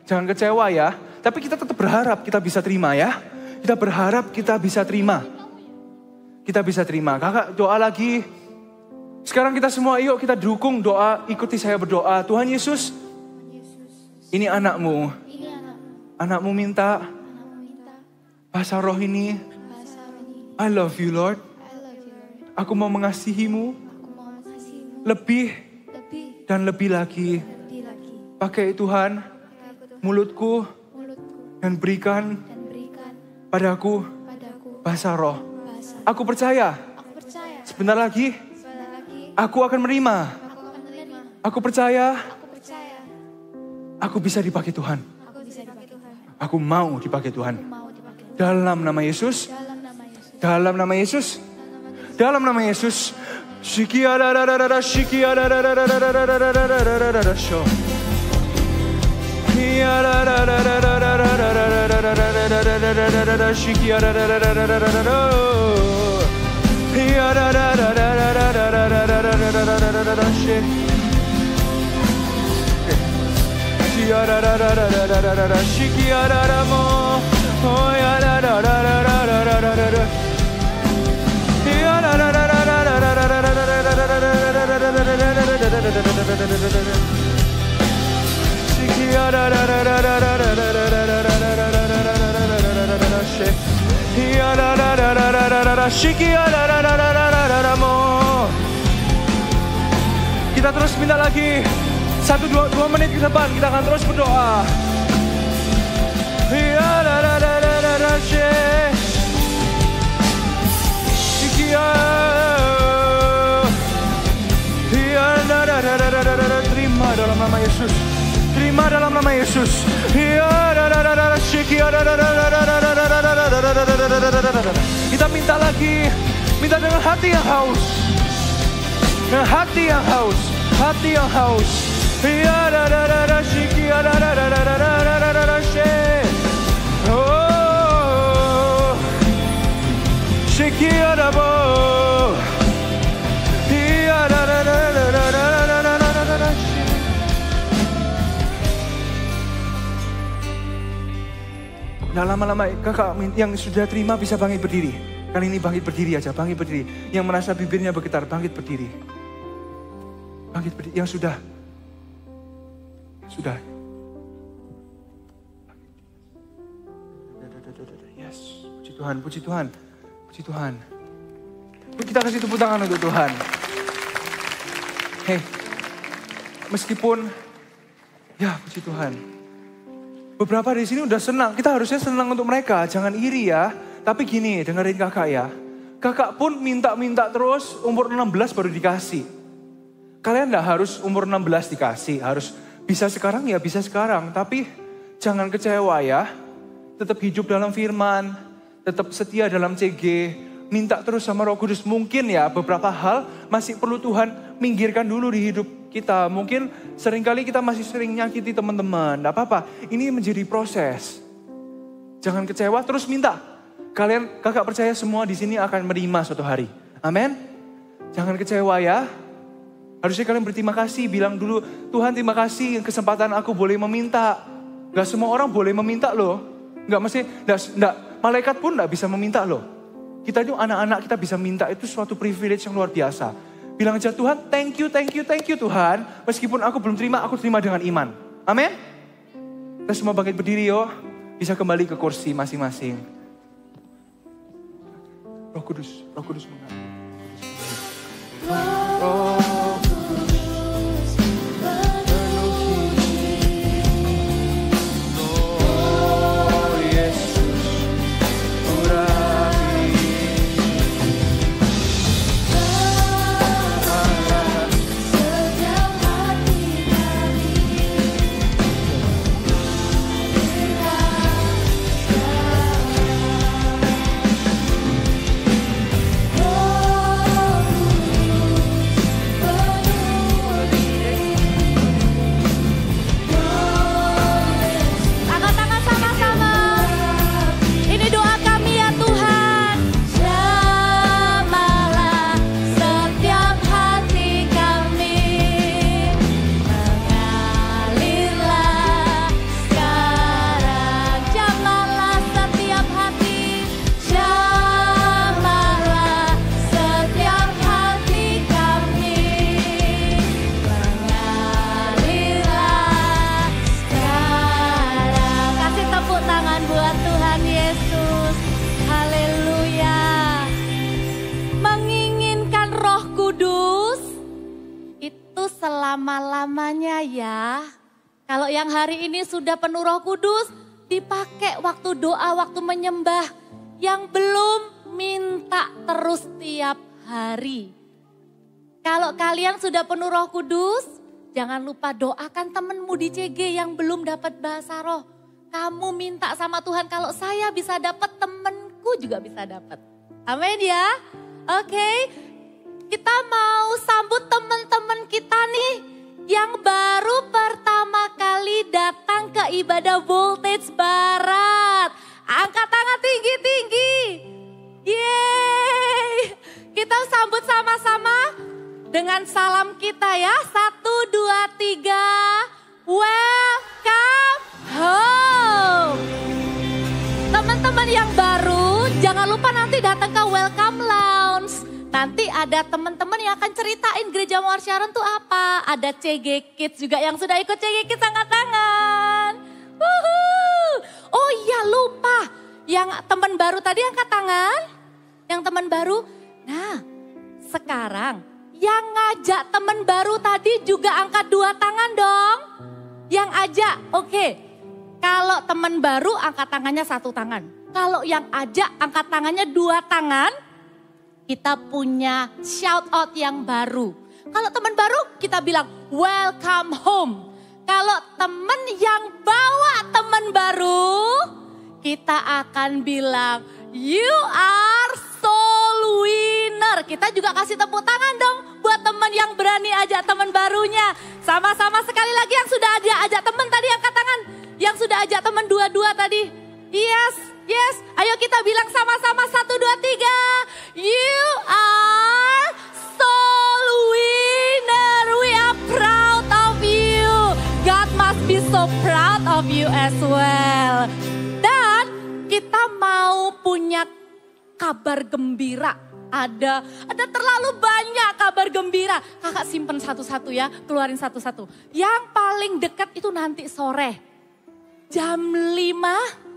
jangan kecewa ya. Tapi kita tetap berharap kita bisa terima ya. Kita berharap kita bisa terima. Kita bisa terima. Kakak doa lagi. Sekarang kita semua yuk kita dukung doa. Ikuti saya berdoa. Tuhan Yesus. Ini anakmu. Anakmu minta. Bahasa roh ini. I love you Lord. Aku mau mengasihimu. Lebih. Dan lebih lagi. Pakai Tuhan. Mulutku. Dan berikan. Padaku. Bahasa roh. Aku percaya. Sebentar lagi. Aku akan menerima. Aku percaya. Aku bisa dipakai Tuhan. Aku mau dipakai Tuhan. Dalam nama Yesus. Dalam nama Yesus. Dalam nama Yesus. Kita terus minta lagi 1-2 menit ke depan, kita akan terus berdoa. Terima dalam nama Yesus. Terima dalam nama Yesus. Kita minta lagi. Minta dengan hati yang haus. Dengan hati yang haus. Hati yang haus. Nah, lama-lama kakak yang sudah terima bisa bangkit berdiri. Kali ini bangkit berdiri aja, bangkit berdiri. Yang merasa bibirnya bergetar, bangkit berdiri. Bangkit berdiri, yang sudah. Sudah. Yes, puji Tuhan, puji Tuhan. Puji Tuhan. Kita kasih tepuk tangan untuk Tuhan. Hei, meskipun, ya puji Tuhan. Beberapa di sini udah senang, kita harusnya senang untuk mereka, jangan iri ya. Tapi gini, dengerin kakak ya. Kakak pun minta-minta terus, umur 16 baru dikasih. Kalian gak harus umur 16 dikasih, harus bisa sekarang ya bisa sekarang. Tapi jangan kecewa ya, tetap hidup dalam firman, tetap setia dalam CG, minta terus sama Roh Kudus. Mungkin ya beberapa hal masih perlu Tuhan minggirkan dulu di hidup kita. Mungkin seringkali kita masih sering nyakiti teman-teman. Gak apa-apa, ini menjadi proses. Jangan kecewa, terus minta. Kalian, kakak percaya semua di sini akan menerima suatu hari. Amin. Jangan kecewa ya. Harusnya kalian berterima kasih, bilang dulu, Tuhan terima kasih kesempatan aku boleh meminta. Gak semua orang boleh meminta loh. Gak mesti, malaikat pun gak bisa meminta loh. Kita itu anak-anak kita bisa minta, itu suatu privilege yang luar biasa. Bilang aja Tuhan, thank you Tuhan. Meskipun aku belum terima, aku terima dengan iman. Amin. Kita semua bangkit berdiri yuk. Bisa kembali ke kursi masing-masing. Roh Kudus mengalir. Roh Kudus penuhi. Oh Yesus, urapi. Setiap hati kami. Selama-lamanya ya. Kalau yang hari ini sudah penuh Roh Kudus, dipakai waktu doa, waktu menyembah. Yang belum, minta terus tiap hari. Kalau kalian sudah penuh Roh Kudus, jangan lupa doakan temenmu di CG yang belum dapat bahasa roh. Kamu minta sama Tuhan, kalau saya bisa dapat, temenku juga bisa dapat. Amin ya. Oke. Kita mau sambut teman-teman kita nih yang baru pertama kali datang ke ke ibadah Voltage Barat? Angkat tangan tinggi-tinggi. Yeay. Kita sambut sama-sama dengan salam kita ya. 1, 2, 3. Welcome home. Teman-teman yang baru, jangan lupa nanti datang ke Welcome Lounge. Nanti ada teman-teman yang akan ceritain gereja Mawar Sharon tuh apa. Ada CG Kids juga yang sudah ikut CG Kids, angkat tangan. Wuhuu. Oh iya lupa, yang teman baru tadi angkat tangan. Yang teman baru, nah sekarang yang ngajak teman baru tadi juga angkat 2 tangan dong. Yang ajak, oke. Kalau teman baru angkat tangannya 1 tangan. Kalau yang ajak angkat tangannya 2 tangan. Kita punya shout out yang baru. Kalau teman baru kita bilang welcome home. Kalau teman yang bawa teman baru, kita akan bilang you are soul winner. Kita juga kasih tepuk tangan dong buat teman yang berani ajak teman barunya. Sama-sama sekali lagi yang sudah ajak teman tadi angkat tangan. Yang sudah ajak teman 2 tadi. Yes, yes. Ayo kita bilang sama-sama 1, 2, 3. You are soul winner. We are proud of you. God must be so proud of you as well. Dan kita mau punya kabar gembira. Ada terlalu banyak kabar gembira. Kakak simpen satu-satu ya, keluarin satu-satu. Yang paling dekat itu nanti sore. Jam 5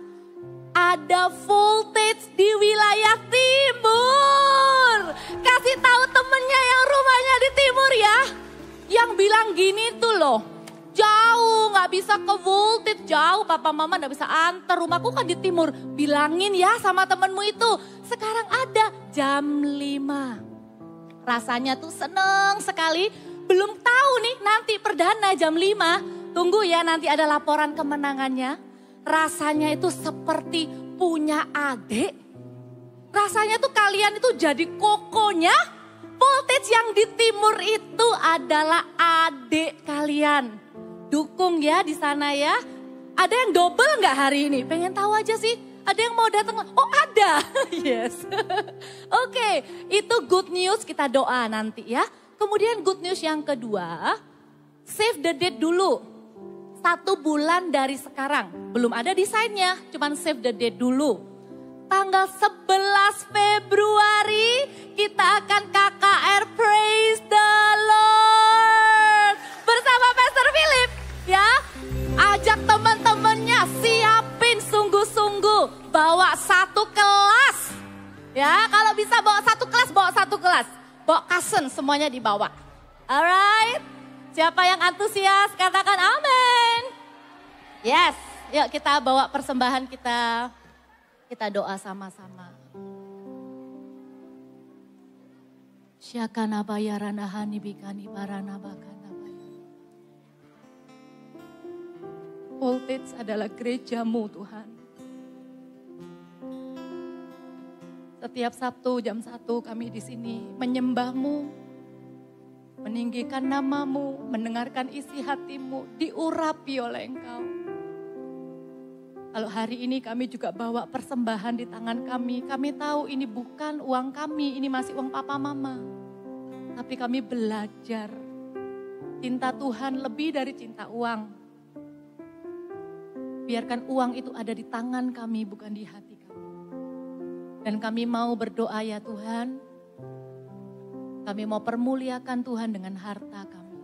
ada voltage di wilayah timur. Kasih tahu temennya yang rumahnya di timur ya. Yang bilang gini tuh loh. Jauh, gak bisa ke voltage, jauh papa mama gak bisa antar, rumahku kan di timur. Bilangin ya sama temenmu itu, sekarang ada jam 5. Rasanya tuh seneng sekali, belum tahu nih nanti perdana jam 5. Tunggu ya nanti ada laporan kemenangannya. Rasanya itu seperti punya adik. Rasanya tuh kalian itu jadi kokonya. Voltage yang di timur itu adalah adik kalian. Dukung ya di sana ya. Ada yang double nggak hari ini? Pengen tahu aja sih. Ada yang mau datang? Oh ada. Yes. Oke, itu good news, kita doa nanti ya. Kemudian good news yang kedua, save the date dulu. 1 bulan dari sekarang. Belum ada desainnya, cuman save the date dulu. Tanggal 11 Februari kita akan KKR Praise the Lord. Bersama Pastor Philip ya. Ajak teman-temannya, siapin sungguh-sungguh. Bawa 1 kelas. Ya, kalau bisa bawa 1 kelas, bawa 1 kelas. Bawa cousin semuanya dibawa. Alright. Siapa yang antusias katakan amin. Yes, yuk kita bawa persembahan kita. Kita doa sama-sama. Syakana bayarana hani bikani barana bakana bayar. Voltage adalah gerejamu Tuhan. Setiap Sabtu jam 1 kami di sini menyembahmu. Meninggikan namamu, mendengarkan isi hatimu, diurapi oleh Engkau. Kalau hari ini kami juga bawa persembahan di tangan kami tahu ini bukan uang kami, ini masih uang papa mama. Tapi kami belajar, cinta Tuhan lebih dari cinta uang. Biarkan uang itu ada di tangan kami, bukan di hati kami. Dan kami mau berdoa ya Tuhan, kami mau permuliakan Tuhan dengan harta kami.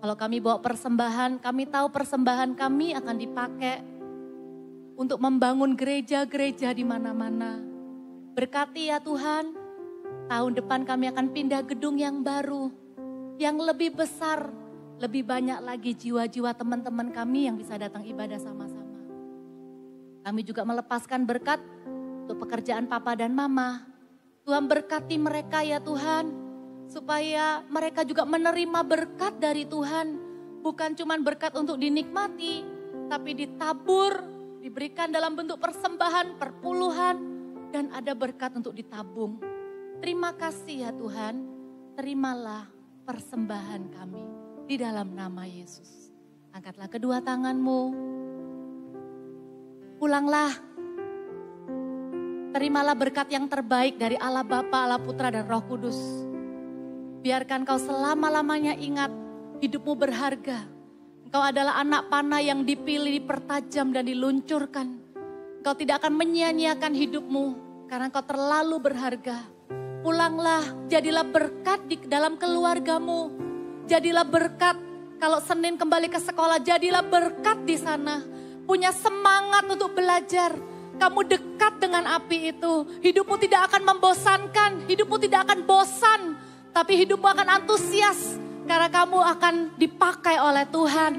Kalau kami bawa persembahan, kami tahu persembahan kami akan dipakai untuk membangun gereja-gereja di mana-mana. Berkati ya Tuhan, tahun depan kami akan pindah gedung yang baru, yang lebih besar, lebih banyak lagi jiwa-jiwa teman-teman kami yang bisa datang ibadah sama-sama. Kami juga melepaskan berkat untuk pekerjaan papa dan mama. Tuhan berkati mereka ya Tuhan, supaya mereka juga menerima berkat dari Tuhan. Bukan cuma berkat untuk dinikmati, tapi ditabur, diberikan dalam bentuk persembahan, perpuluhan, dan ada berkat untuk ditabung. Terima kasih ya Tuhan, terimalah persembahan kami di dalam nama Yesus. Angkatlah kedua tanganmu. Pulanglah. Terimalah berkat yang terbaik dari Allah Bapa, Allah Putra, dan Roh Kudus. Biarkan kau selama-lamanya ingat hidupmu berharga. Engkau adalah anak panah yang dipilih, dipertajam, dan diluncurkan. Engkau tidak akan menyia-nyiakan hidupmu karena engkau terlalu berharga. Pulanglah, jadilah berkat di dalam keluargamu. Jadilah berkat kalau Senin kembali ke sekolah, jadilah berkat di sana. Punya semangat untuk belajar. Kamu dekat dengan api itu. Hidupmu tidak akan membosankan, hidupmu tidak akan bosan. Tapi hidupmu akan antusias karena kamu akan dipakai oleh Tuhan.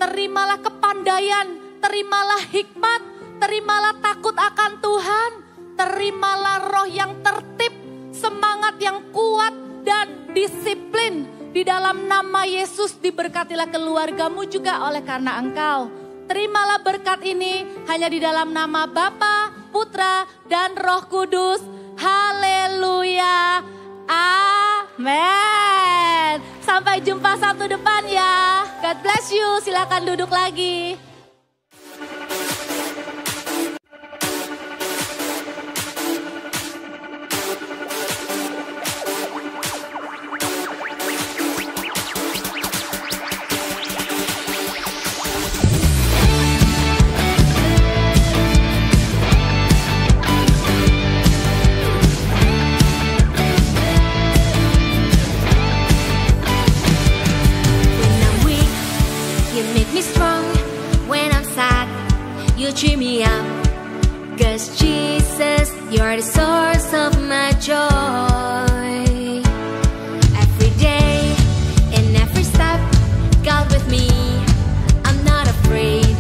Terimalah kepandaian, terimalah hikmat, terimalah takut akan Tuhan. Terimalah roh yang tertib, semangat yang kuat dan disiplin. Di dalam nama Yesus diberkatilah keluargamu juga oleh karena engkau. Terimalah berkat ini hanya di dalam nama Bapa, Putra, dan Roh Kudus. Haleluya. Amin. Sampai jumpa Sabtu depan ya. God bless you. Silakan duduk lagi. Cheer me up, 'cause Jesus, you're the source of my joy. Every day, in every step, God with me, I'm not afraid,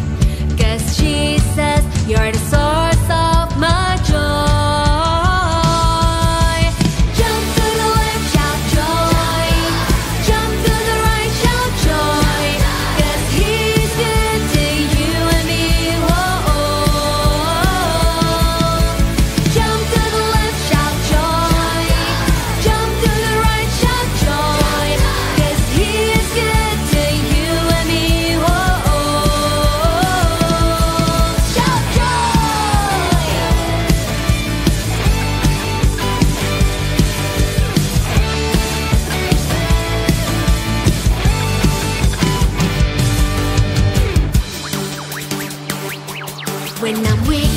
'cause Jesus, you're the source of my joy. Jump to the left, shout joy. Jump to the right, shout joy, 'cause He's good to you and me. When I'm weak,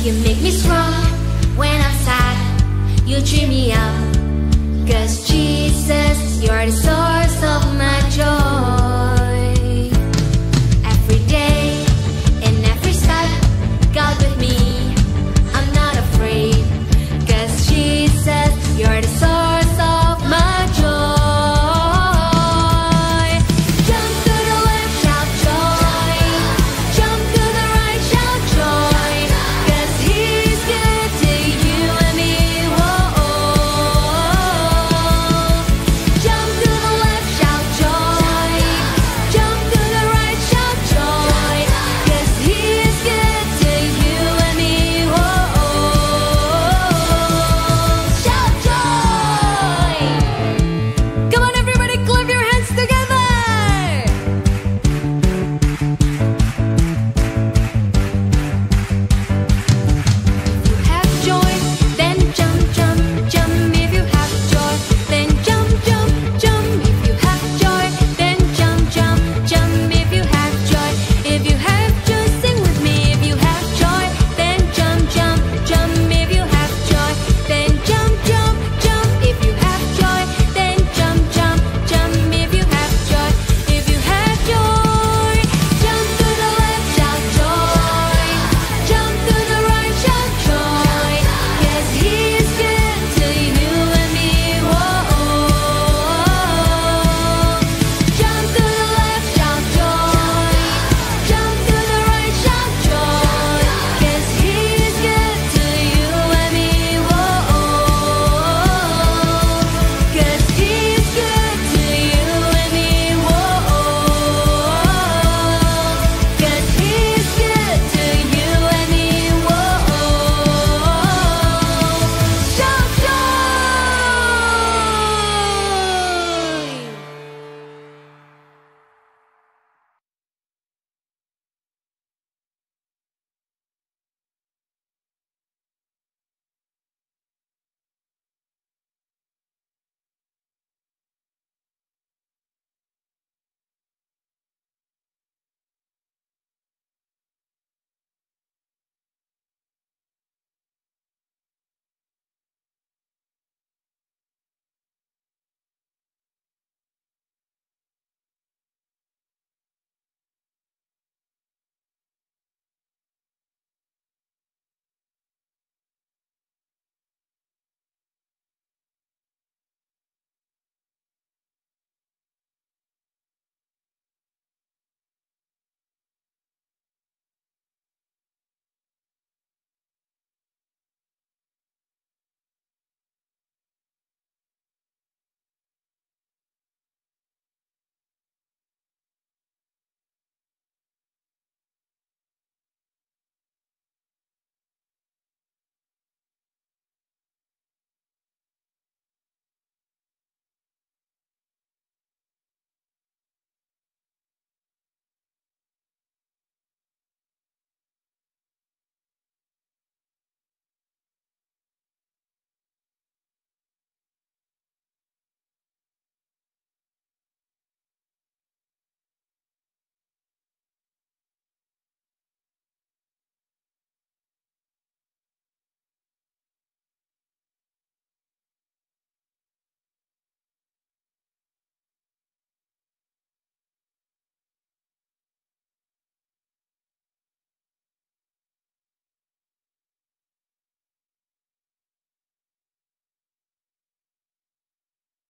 you make me strong. When I'm sad, you cheer me up.